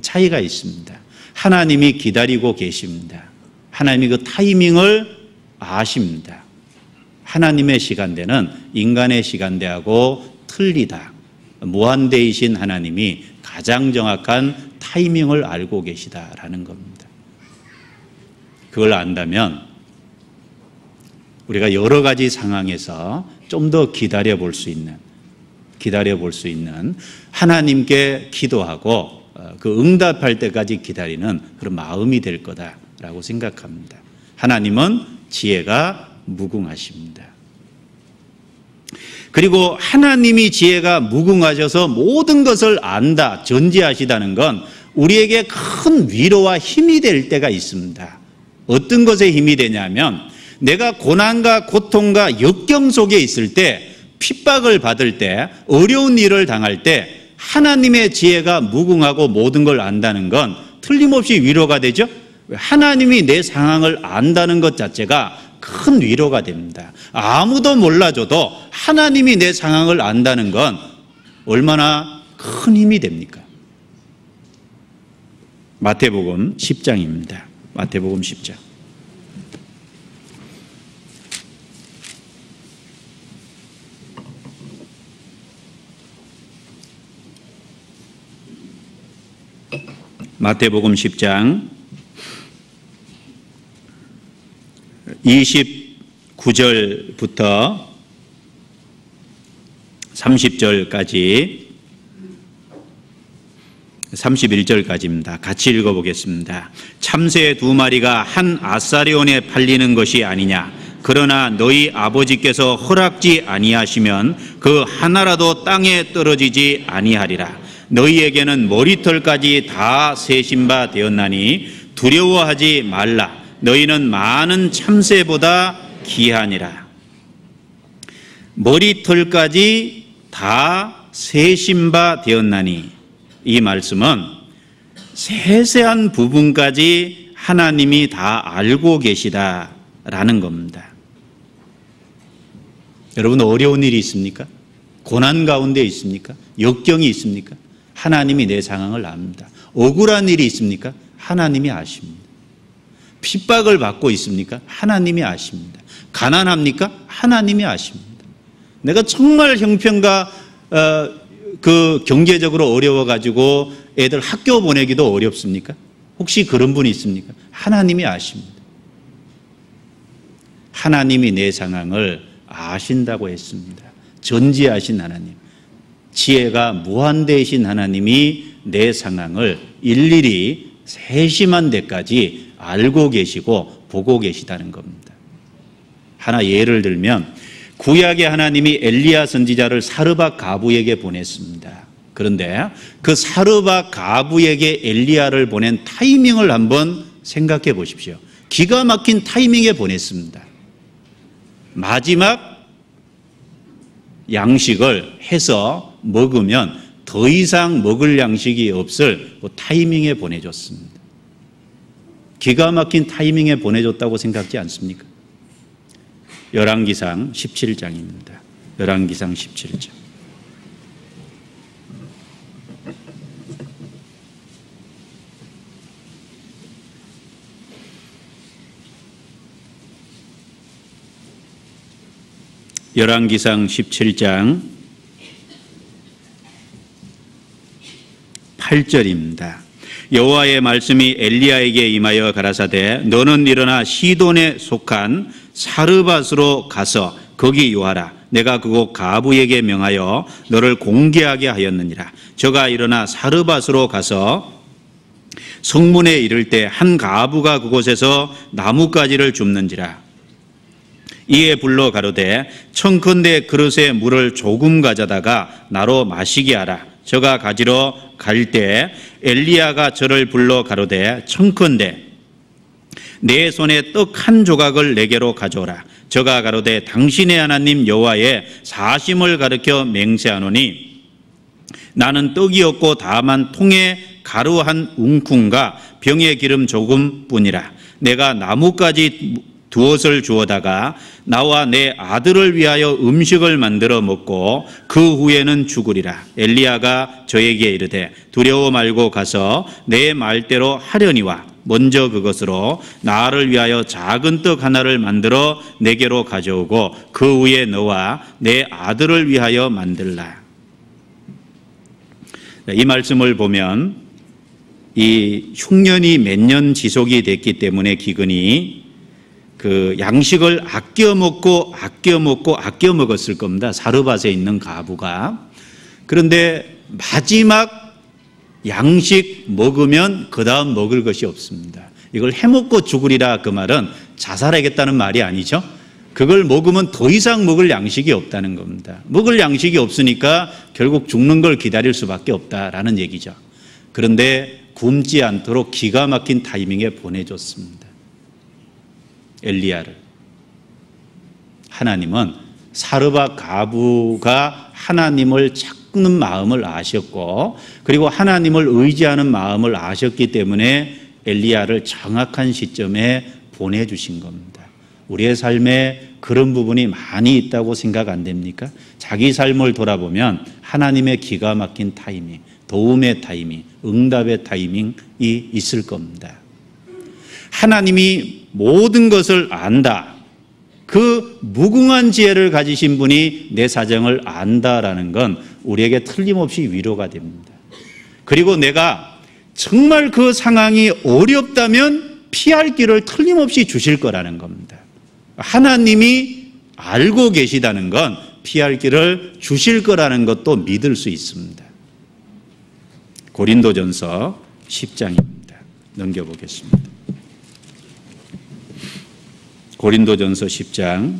차이가 있습니다. 하나님이 기다리고 계십니다. 하나님이 그 타이밍을 아십니다. 하나님의 시간대는 인간의 시간대하고 틀리다. 무한대이신 하나님이 가장 정확한 타이밍을 알고 계시다라는 겁니다. 그걸 안다면 우리가 여러 가지 상황에서 좀 더 기다려 볼 수 있는 하나님께 기도하고 그 응답할 때까지 기다리는 그런 마음이 될 거다라고 생각합니다. 하나님은 지혜가 무궁하십니다. 그리고 하나님이 지혜가 무궁하셔서 모든 것을 안다, 전지하시다는 건 우리에게 큰 위로와 힘이 될 때가 있습니다. 어떤 것에 힘이 되냐면, 내가 고난과 고통과 역경 속에 있을 때, 핍박을 받을 때, 어려운 일을 당할 때 하나님의 지혜가 무궁하고 모든 걸 안다는 건 틀림없이 위로가 되죠. 하나님이 내 상황을 안다는 것 자체가 큰 위로가 됩니다. 아무도 몰라줘도 하나님이 내 상황을 안다는 건 얼마나 큰 힘이 됩니까? 마태복음 10장입니다. 마태복음 10장. 마태복음 10장 29절부터 30절까지 31절까지입니다. 같이 읽어보겠습니다. 참새 2마리가 한 아사리온에 팔리는 것이 아니냐. 그러나 너희 아버지께서 허락지 아니하시면 그 하나라도 땅에 떨어지지 아니하리라. 너희에게는 머리털까지 다 세신 바 되었나니 두려워하지 말라. 너희는 많은 참새보다 귀하니라. 머리털까지 다 세신 바 되었나니, 이 말씀은 세세한 부분까지 하나님이 다 알고 계시다라는 겁니다. 여러분, 어려운 일이 있습니까? 고난 가운데 있습니까? 역경이 있습니까? 하나님이 내 상황을 압니다. 억울한 일이 있습니까? 하나님이 아십니다. 핍박을 받고 있습니까? 하나님이 아십니다. 가난합니까? 하나님이 아십니다. 내가 정말 형편과 그 경제적으로 어려워가지고 애들 학교 보내기도 어렵습니까? 혹시 그런 분이 있습니까? 하나님이 아십니다. 하나님이 내 상황을 아신다고 했습니다. 전지하신 하나님, 지혜가 무한대이신 하나님이 내 상황을 일일이 세심한 데까지 알고 계시고 보고 계시다는 겁니다. 하나 예를 들면, 구약의 하나님이 엘리야 선지자를 사르밧 가부에게 보냈습니다. 그런데 그 사르밧 가부에게 엘리야를 보낸 타이밍을 한번 생각해 보십시오. 기가 막힌 타이밍에 보냈습니다. 마지막 양식을 해서 먹으면 더 이상 먹을 양식이 없을 그 타이밍에 보내줬습니다. 기가 막힌 타이밍에 보내줬다고 생각지 않습니까? 열왕기상 17장입니다. 열왕기상 17장. 열왕기상 17장 8절입니다. 여호와의 말씀이 엘리야에게 임하여 가라사대, 너는 일어나 시돈에 속한 사르밧으로 가서 거기 요하라. 내가 그곳 가부에게 명하여 너를 공개하게 하였느니라. 저가 일어나 사르밧으로 가서 성문에 이를 때 한 가부가 그곳에서 나뭇가지를 줍는지라. 이에 불러 가로되 청컨대 그릇에 물을 조금 가져다가 나로 마시게 하라. 저가 가지러 갈 때 엘리야가 저를 불러 가로되 청컨대 내 손에 떡 한 조각을 내게로 가져오라. 저가 가로되 당신의 하나님 여호와의 사심을 가리켜 맹세하노니 나는 떡이 없고 다만 통에 가루 한 웅쿵과 병에 기름 조금뿐이라. 내가 나뭇가지 두엇을 주어다가 나와 내 아들을 위하여 음식을 만들어 먹고 그 후에는 죽으리라. 엘리야가 저에게 이르되 두려워 말고 가서 내 말대로 하려니와 먼저 그것으로 나를 위하여 작은 떡 하나를 만들어 내게로 가져오고 그 후에 너와 내 아들을 위하여 만들라. 이 말씀을 보면 이 흉년이 몇 년 지속이 됐기 때문에 기근이 그 양식을 아껴 먹었을 겁니다. 사르밧에 있는 가부가. 그런데 마지막 양식 먹으면 그 다음 먹을 것이 없습니다. 이걸 해먹고 죽으리라, 그 말은 자살하겠다는 말이 아니죠. 그걸 먹으면 더 이상 먹을 양식이 없다는 겁니다. 먹을 양식이 없으니까 결국 죽는 걸 기다릴 수밖에 없다라는 얘기죠. 그런데 굶지 않도록 기가 막힌 타이밍에 보내줬습니다. 엘리야를. 하나님은 사르밧 가부가 하나님을 찾는 마음을 아셨고, 그리고 하나님을 의지하는 마음을 아셨기 때문에 엘리야를 정확한 시점에 보내주신 겁니다. 우리의 삶에 그런 부분이 많이 있다고 생각 안 됩니까? 자기 삶을 돌아보면 하나님의 기가 막힌 타이밍, 도움의 타이밍, 응답의 타이밍이 있을 겁니다. 하나님이 모든 것을 안다. 그 무궁한 지혜를 가지신 분이 내 사정을 안다라는 건 우리에게 틀림없이 위로가 됩니다. 그리고 내가 정말 그 상황이 어렵다면 피할 길을 틀림없이 주실 거라는 겁니다. 하나님이 알고 계시다는 건 피할 길을 주실 거라는 것도 믿을 수 있습니다. 고린도전서 10장입니다. 넘겨보겠습니다. 고린도전서 10장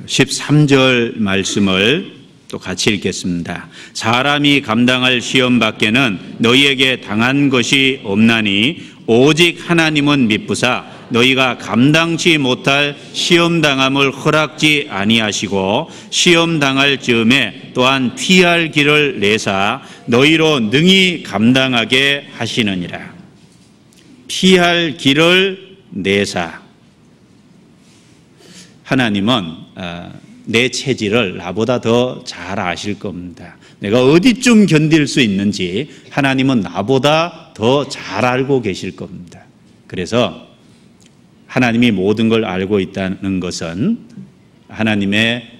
13절 말씀을 또 같이 읽겠습니다. 사람이 감당할 시험 밖에는 너희에게 당한 것이 없나니 오직 하나님은 미쁘사 너희가 감당치 못할 시험 당함을 허락지 아니하시고 시험 당할 즈음에 또한 피할 길을 내사 너희로 능히 감당하게 하시느니라. 피할 길을 내사. 하나님은 내 체질을 나보다 더 잘 아실 겁니다. 내가 어디쯤 견딜 수 있는지 하나님은 나보다 더 잘 알고 계실 겁니다. 그래서 하나님이 모든 걸 알고 있다는 것은 하나님의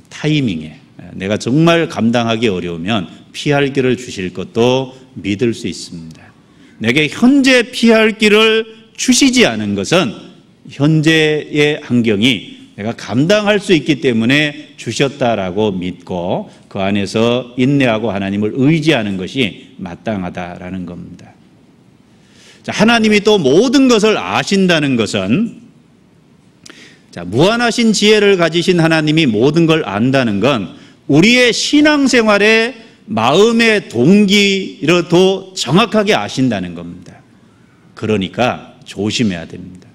타이밍에 내가 정말 감당하기 어려우면 피할 길을 주실 것도 믿을 수 있습니다. 내게 현재 피할 길을 주시지 않은 것은 현재의 환경이 내가 감당할 수 있기 때문에 주셨다라고 믿고 그 안에서 인내하고 하나님을 의지하는 것이 마땅하다라는 겁니다. 자, 하나님이 또 모든 것을 아신다는 것은 무한하신 지혜를 가지신 하나님이 모든 걸 안다는 건 우리의 신앙생활의 마음의 동기를 더 정확하게 아신다는 겁니다. 그러니까 조심해야 됩니다.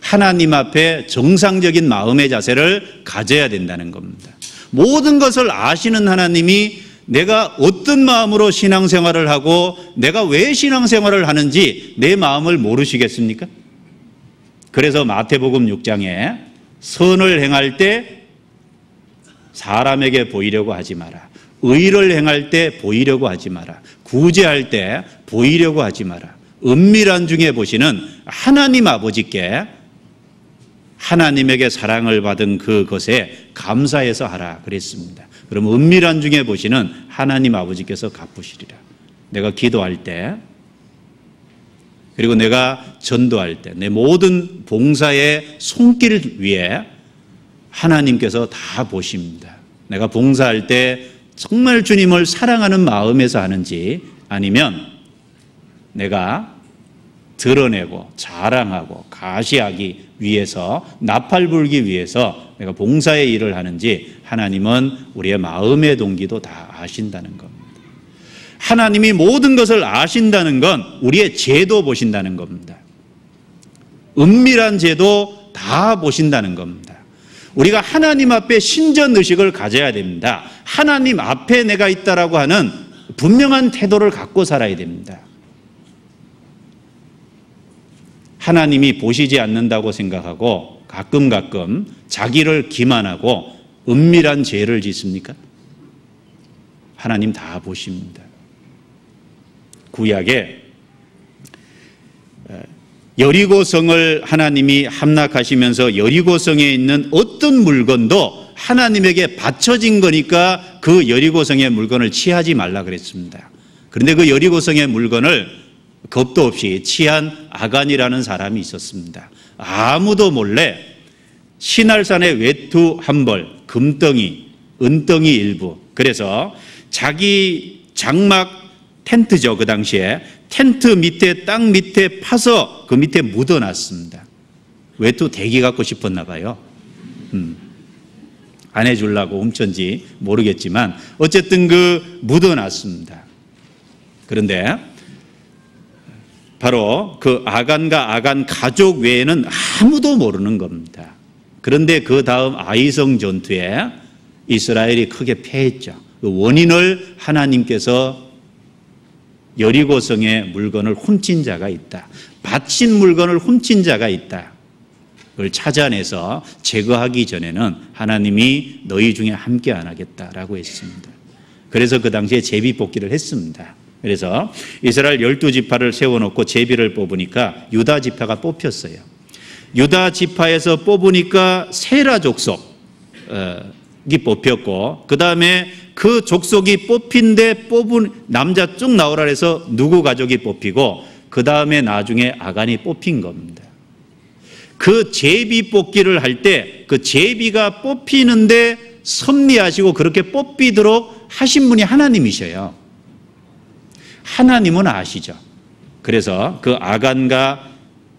하나님 앞에 정상적인 마음의 자세를 가져야 된다는 겁니다. 모든 것을 아시는 하나님이 내가 어떤 마음으로 신앙생활을 하고 내가 왜 신앙생활을 하는지 내 마음을 모르시겠습니까? 그래서 마태복음 6장에 선을 행할 때 사람에게 보이려고 하지 마라. 의를 행할 때 보이려고 하지 마라. 구제할 때 보이려고 하지 마라. 은밀한 중에 보시는 하나님 아버지께 하나님에게 사랑을 받은 그것에 감사해서 하라 그랬습니다. 그럼 은밀한 중에 보시는 하나님 아버지께서 갚으시리라. 내가 기도할 때, 그리고 내가 전도할 때, 내 모든 봉사의 손길 위에 하나님께서 다 보십니다. 내가 봉사할 때 정말 주님을 사랑하는 마음에서 하는지, 아니면 내가 드러내고 자랑하고 가시하기 위해서, 나팔 불기 위해서 내가 봉사의 일을 하는지, 하나님은 우리의 마음의 동기도 다 아신다는 겁니다. 하나님이 모든 것을 아신다는 건 우리의 죄도 보신다는 겁니다. 은밀한 죄도 다 보신다는 겁니다. 우리가 하나님 앞에 신전의식을 가져야 됩니다. 하나님 앞에 내가 있다라고 하는 분명한 태도를 갖고 살아야 됩니다. 하나님이 보시지 않는다고 생각하고 가끔 자기를 기만하고 은밀한 죄를 짓습니까? 하나님 다 보십니다. 구약에 여리고성을 하나님이 함락하시면서 여리고성에 있는 어떤 물건도 하나님에게 바쳐진 거니까 그 여리고성의 물건을 취하지 말라 그랬습니다. 그런데 그 여리고성의 물건을 겁도 없이 취한 아간이라는 사람이 있었습니다. 아무도 몰래 시날산의 외투 한 벌, 금덩이, 은덩이 일부, 그래서 자기 장막 텐트죠, 그 당시에 텐트 밑에, 땅 밑에 파서 그 밑에 묻어놨습니다. 외투 대기 갖고 싶었나 봐요. 안 해주려고 훔쳤는지 모르겠지만 어쨌든 그 묻어놨습니다. 그런데 바로 그 아간과 아간 가족 외에는 아무도 모르는 겁니다. 그런데 그 다음 아이성 전투에 이스라엘이 크게 패했죠. 그 원인을 하나님께서 여리고성의 물건을 훔친 자가 있다, 바친 물건을 훔친 자가 있다, 그걸 찾아내서 제거하기 전에는 하나님이 너희 중에 함께 안 하겠다라고 했습니다. 그래서 그 당시에 제비뽑기를 했습니다. 그래서 이스라엘 12지파를 세워놓고 제비를 뽑으니까 유다 지파가 뽑혔어요. 유다 지파에서 뽑으니까 세라 족속이 뽑혔고, 그 다음에 그 족속이 뽑힌데 뽑은 남자 쭉 나오라 해서 누구 가족이 뽑히고, 그 다음에 나중에 아간이 뽑힌 겁니다. 그 제비 뽑기를 할 때 그 제비가 뽑히는데 섭리하시고 그렇게 뽑히도록 하신 분이 하나님이셔요. 하나님은 아시죠. 그래서 그 아간과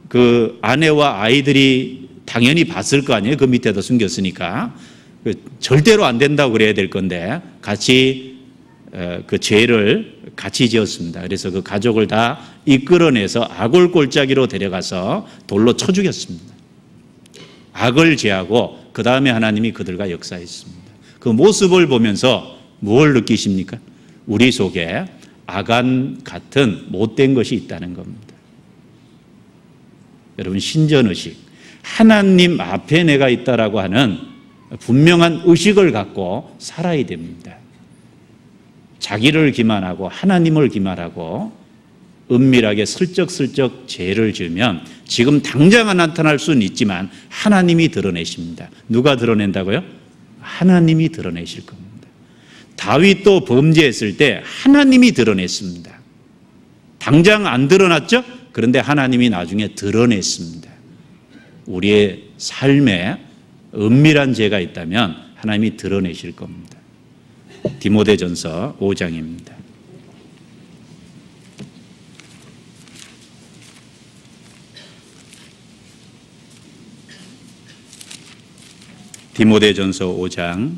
그 아내와 아이들이 당연히 봤을 거 아니에요. 그 밑에도 숨겼으니까. 절대로 안 된다고 그래야 될 건데 같이 그 죄를 같이 지었습니다. 그래서 그 가족을 다 이끌어내서 악을 골짜기로 데려가서 돌로 쳐 죽였습니다. 악을 제하고 그 다음에 하나님이 그들과 역사했습니다. 그 모습을 보면서 무엇을 느끼십니까? 우리 속에 아간 같은 못된 것이 있다는 겁니다. 여러분, 신전의식, 하나님 앞에 내가 있다라고 하는 분명한 의식을 갖고 살아야 됩니다. 자기를 기만하고 하나님을 기만하고 은밀하게 슬쩍슬쩍 죄를 지으면 지금 당장 안 나타날 수는 있지만 하나님이 드러내십니다. 누가 드러낸다고요? 하나님이 드러내실 겁니다. 다윗도 범죄했을 때 하나님이 드러냈습니다. 당장 안 드러났죠? 그런데 하나님이 나중에 드러냈습니다. 우리의 삶에 은밀한 죄가 있다면 하나님이 드러내실 겁니다. 디모데전서 5장입니다. 디모데전서 5장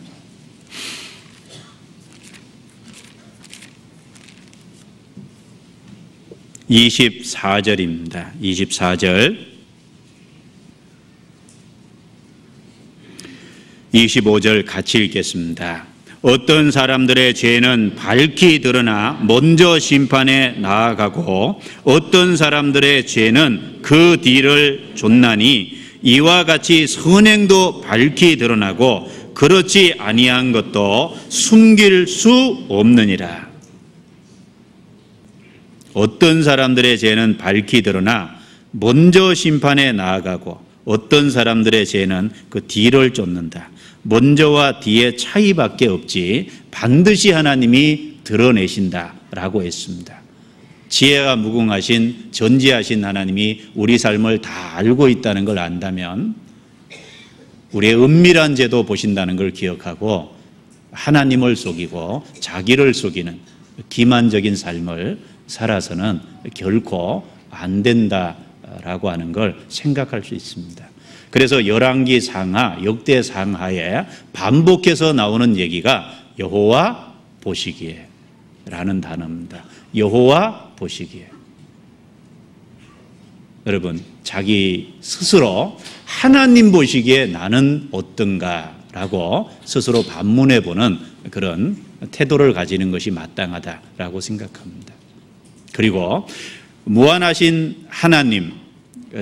24절입니다. 24절, 25절 같이 읽겠습니다. 어떤 사람들의 죄는 밝히 드러나 먼저 심판에 나아가고 어떤 사람들의 죄는 그 뒤를 좇나니 이와 같이 선행도 밝히 드러나고 그렇지 아니한 것도 숨길 수 없느니라. 어떤 사람들의 죄는 밝히 드러나 먼저 심판에 나아가고 어떤 사람들의 죄는 그 뒤를 쫓는다. 먼저와 뒤에 차이밖에 없지 반드시 하나님이 드러내신다라고 했습니다. 지혜가 무궁하신 전지하신 하나님이 우리 삶을 다 알고 있다는 걸 안다면 우리의 은밀한 죄도 보신다는 걸 기억하고 하나님을 속이고 자기를 속이는 기만적인 삶을 살아서는 결코 안 된다라고 하는 걸 생각할 수 있습니다. 그래서 열왕기 상하, 역대 상하에 반복해서 나오는 얘기가 여호와 보시기에 라는 단어입니다. 여호와 보시기에. 여러분, 자기 스스로 하나님 보시기에 나는 어떤가라고 스스로 반문해 보는 그런 태도를 가지는 것이 마땅하다라고 생각합니다. 그리고 무한하신 하나님,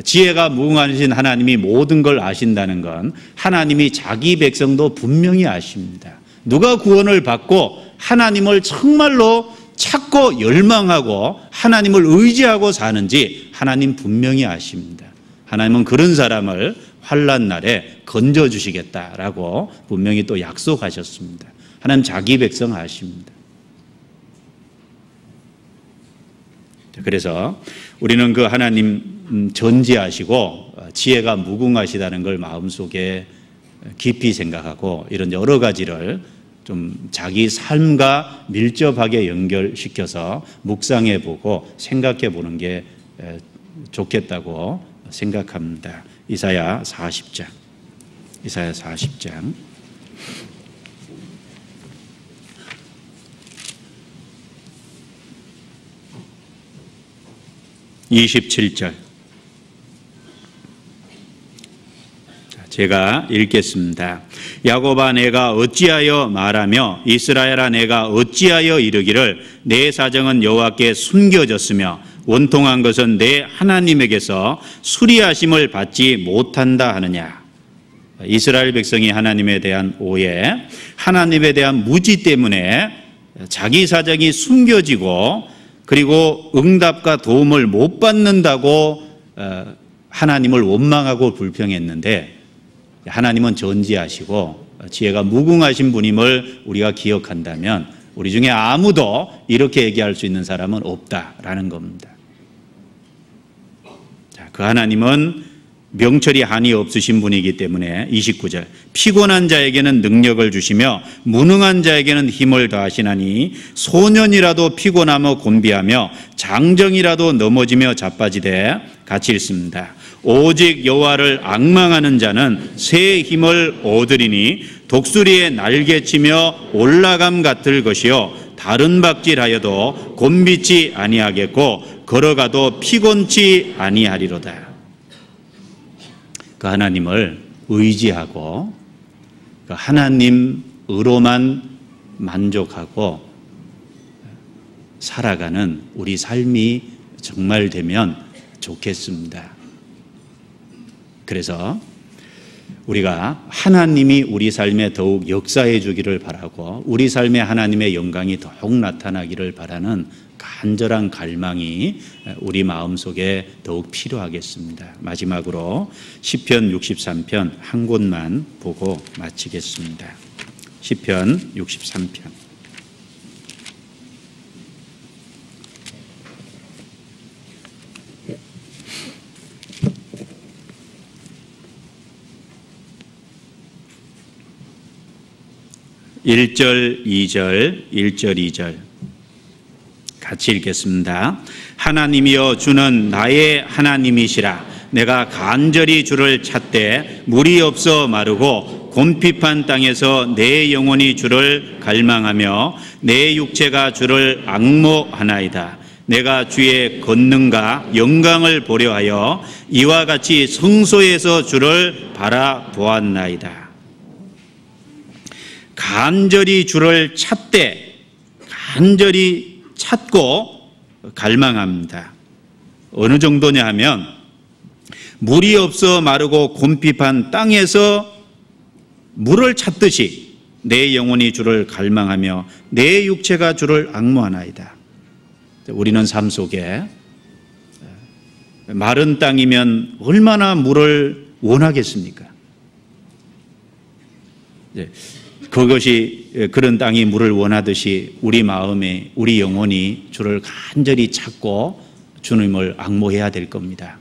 지혜가 무궁하신 하나님이 모든 걸 아신다는 건 하나님이 자기 백성도 분명히 아십니다. 누가 구원을 받고 하나님을 정말로 찾고 열망하고 하나님을 의지하고 사는지 하나님 분명히 아십니다. 하나님은 그런 사람을 환난 날에 건져주시겠다라고 분명히 또 약속하셨습니다. 하나님 자기 백성 아십니다. 그래서 우리는 그 하나님 전지하시고 지혜가 무궁하시다는 걸 마음속에 깊이 생각하고 이런 여러 가지를 좀 자기 삶과 밀접하게 연결시켜서 묵상해 보고 생각해 보는 게 좋겠다고 생각합니다. 이사야 40장. 이사야 40장. 27절. 제가 읽겠습니다. 야곱아 내가 어찌하여 말하며 이스라엘아 내가 어찌하여 이르기를 내 사정은 여호와께 숨겨졌으며 원통한 것은 내 하나님에게서 수리하심을 받지 못한다 하느냐. 이스라엘 백성이 하나님에 대한 오해, 하나님에 대한 무지 때문에 자기 사정이 숨겨지고 그리고 응답과 도움을 못 받는다고 하나님을 원망하고 불평했는데 하나님은 전지하시고 지혜가 무궁하신 분임을 우리가 기억한다면 우리 중에 아무도 이렇게 얘기할 수 있는 사람은 없다라는 겁니다. 그 하나님은 명철이 한이 없으신 분이기 때문에 29절 피곤한 자에게는 능력을 주시며 무능한 자에게는 힘을 더하시나니 소년이라도 피곤하며 곤비하며 장정이라도 넘어지며 자빠지되 같이 읽습니다. 오직 여호와를 앙망하는 자는 새 힘을 얻으리니 독수리의 날개치며 올라감 같을 것이요 다른 박질하여도 곤비치 아니하겠고 걸어가도 피곤치 아니하리로다. 그 하나님을 의지하고 그 하나님으로만 만족하고 살아가는 우리 삶이 정말 되면 좋겠습니다. 그래서 우리가 하나님이 우리 삶에 더욱 역사해 주기를 바라고 우리 삶에 하나님의 영광이 더욱 나타나기를 바라는 간절한 갈망이 우리 마음속에 더욱 필요하겠습니다. 마지막으로 시편 63편 한 곳만 보고 마치겠습니다. 시편 63편. (1절) (2절) (1절) (2절) 같이 읽겠습니다. 하나님이여 주는 나의 하나님이시라. 내가 간절히 주를 찾되 물이 없어 마르고 곰핍한 땅에서 내 영혼이 주를 갈망하며 내 육체가 주를 앙모하나이다. 내가 주의 권능과 영광을 보려 하여 이와 같이 성소에서 주를 바라보았나이다. 간절히 주를 찾되 간절히 찾고 갈망합니다. 어느 정도냐 하면 물이 없어 마르고 곰핍한 땅에서 물을 찾듯이 내 영혼이 주를 갈망하며 내 육체가 주를 앙모하나이다. 우리는 삶 속에 마른 땅이면 얼마나 물을 원하겠습니까? 그것이 그런 땅이 물을 원하듯이 우리 마음에 우리 영혼이 주를 간절히 찾고 주님을 앙모해야 될 겁니다.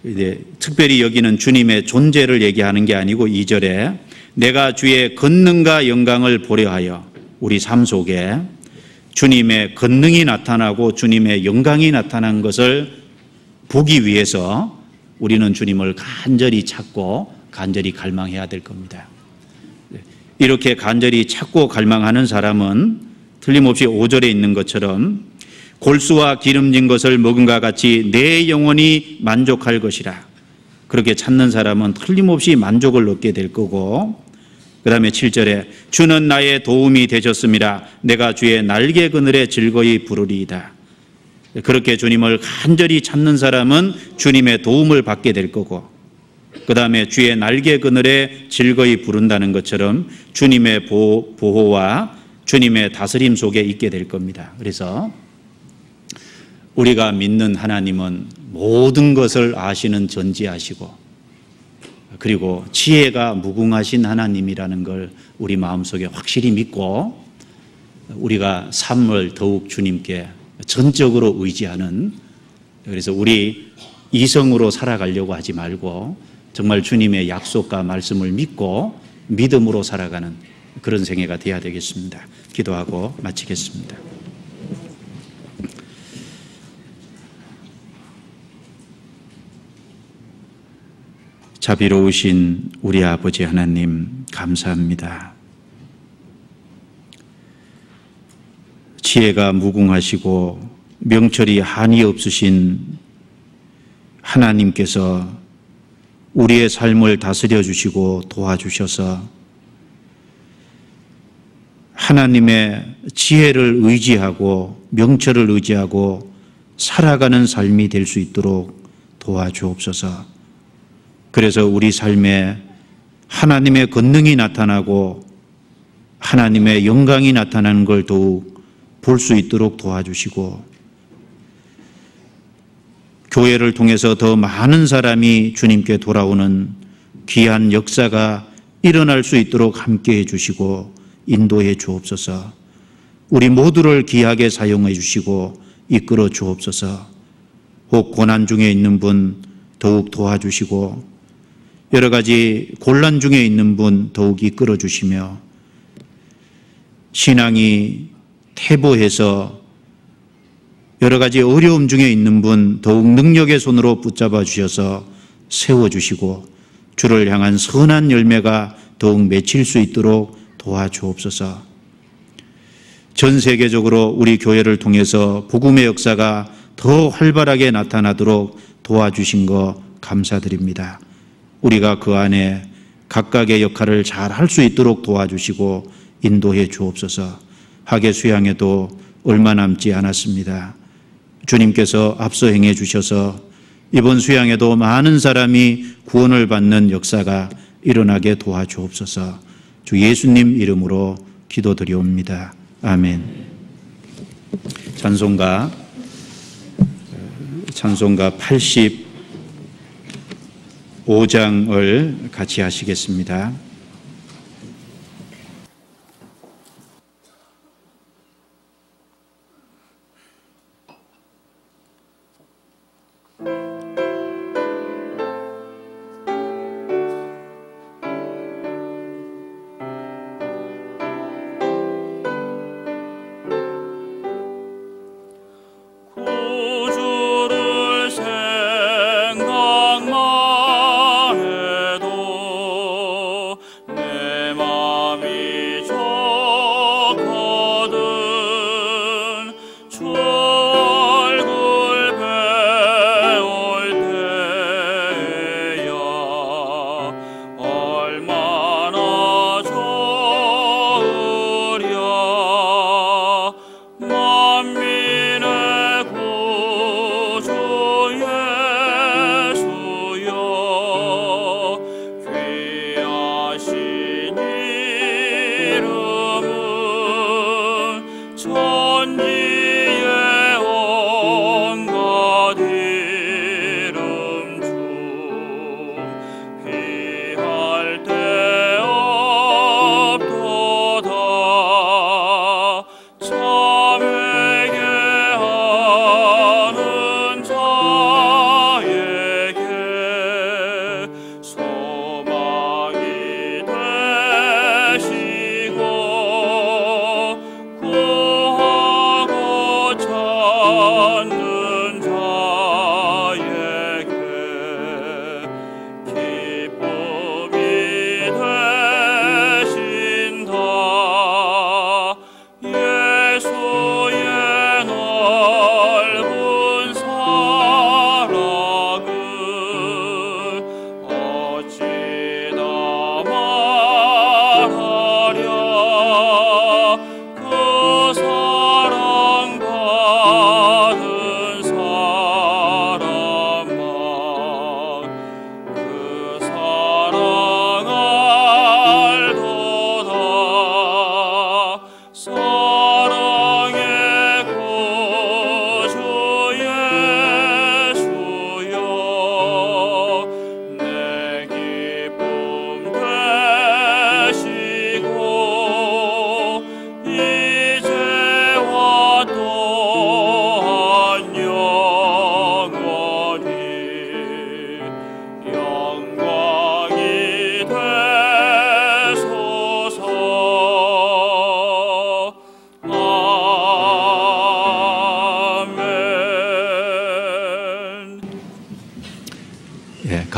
이제 특별히 여기는 주님의 존재를 얘기하는 게 아니고 2절에 내가 주의 권능과 영광을 보려 하여 우리 삶 속에 주님의 권능이 나타나고 주님의 영광이 나타난 것을 보기 위해서 우리는 주님을 간절히 찾고 간절히 갈망해야 될 겁니다. 이렇게 간절히 찾고 갈망하는 사람은 틀림없이 5절에 있는 것처럼 골수와 기름진 것을 먹음과 같이 내 영혼이 만족할 것이라. 그렇게 찾는 사람은 틀림없이 만족을 얻게 될 거고, 그 다음에 7절에 주는 나의 도움이 되셨음이라 내가 주의 날개 그늘에 즐거이 부르리이다. 그렇게 주님을 간절히 찾는 사람은 주님의 도움을 받게 될 거고, 그 다음에 주의 날개 그늘에 즐거이 부른다는 것처럼 주님의 보호와 주님의 다스림 속에 있게 될 겁니다. 그래서 우리가 믿는 하나님은 모든 것을 아시는 전지하시고 그리고 지혜가 무궁하신 하나님이라는 걸 우리 마음속에 확실히 믿고 우리가 삶을 더욱 주님께 전적으로 의지하는, 그래서 우리 이성으로 살아가려고 하지 말고 정말 주님의 약속과 말씀을 믿고 믿음으로 살아가는 그런 생애가 되어야 되겠습니다. 기도하고 마치겠습니다. 자비로우신 우리 아버지 하나님, 감사합니다. 지혜가 무궁하시고 명철이 한이 없으신 하나님께서 우리의 삶을 다스려 주시고 도와주셔서 하나님의 지혜를 의지하고 명철을 의지하고 살아가는 삶이 될 수 있도록 도와주옵소서. 그래서 우리 삶에 하나님의 권능이 나타나고 하나님의 영광이 나타나는 걸 더욱 볼 수 있도록 도와주시고 교회를 통해서 더 많은 사람이 주님께 돌아오는 귀한 역사가 일어날 수 있도록 함께해 주시고 인도해 주옵소서. 우리 모두를 귀하게 사용해 주시고 이끌어 주옵소서. 혹 고난 중에 있는 분 더욱 도와주시고 여러 가지 곤란 중에 있는 분 더욱 이끌어 주시며 신앙이 퇴보해서 여러 가지 어려움 중에 있는 분 더욱 능력의 손으로 붙잡아 주셔서 세워주시고 주를 향한 선한 열매가 더욱 맺힐 수 있도록 도와주옵소서. 전 세계적으로 우리 교회를 통해서 복음의 역사가 더 활발하게 나타나도록 도와주신 거 감사드립니다. 우리가 그 안에 각각의 역할을 잘 할 수 있도록 도와주시고 인도해 주옵소서. 학예 수양에도 얼마 남지 않았습니다. 주님께서 앞서 행해 주셔서 이번 수양에도 많은 사람이 구원을 받는 역사가 일어나게 도와주옵소서. 주 예수님 이름으로 기도드리옵니다. 아멘. 찬송가 85장을 같이 하시겠습니다. 때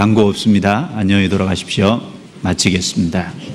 광고 없습니다. 안녕히 돌아가십시오. 마치겠습니다.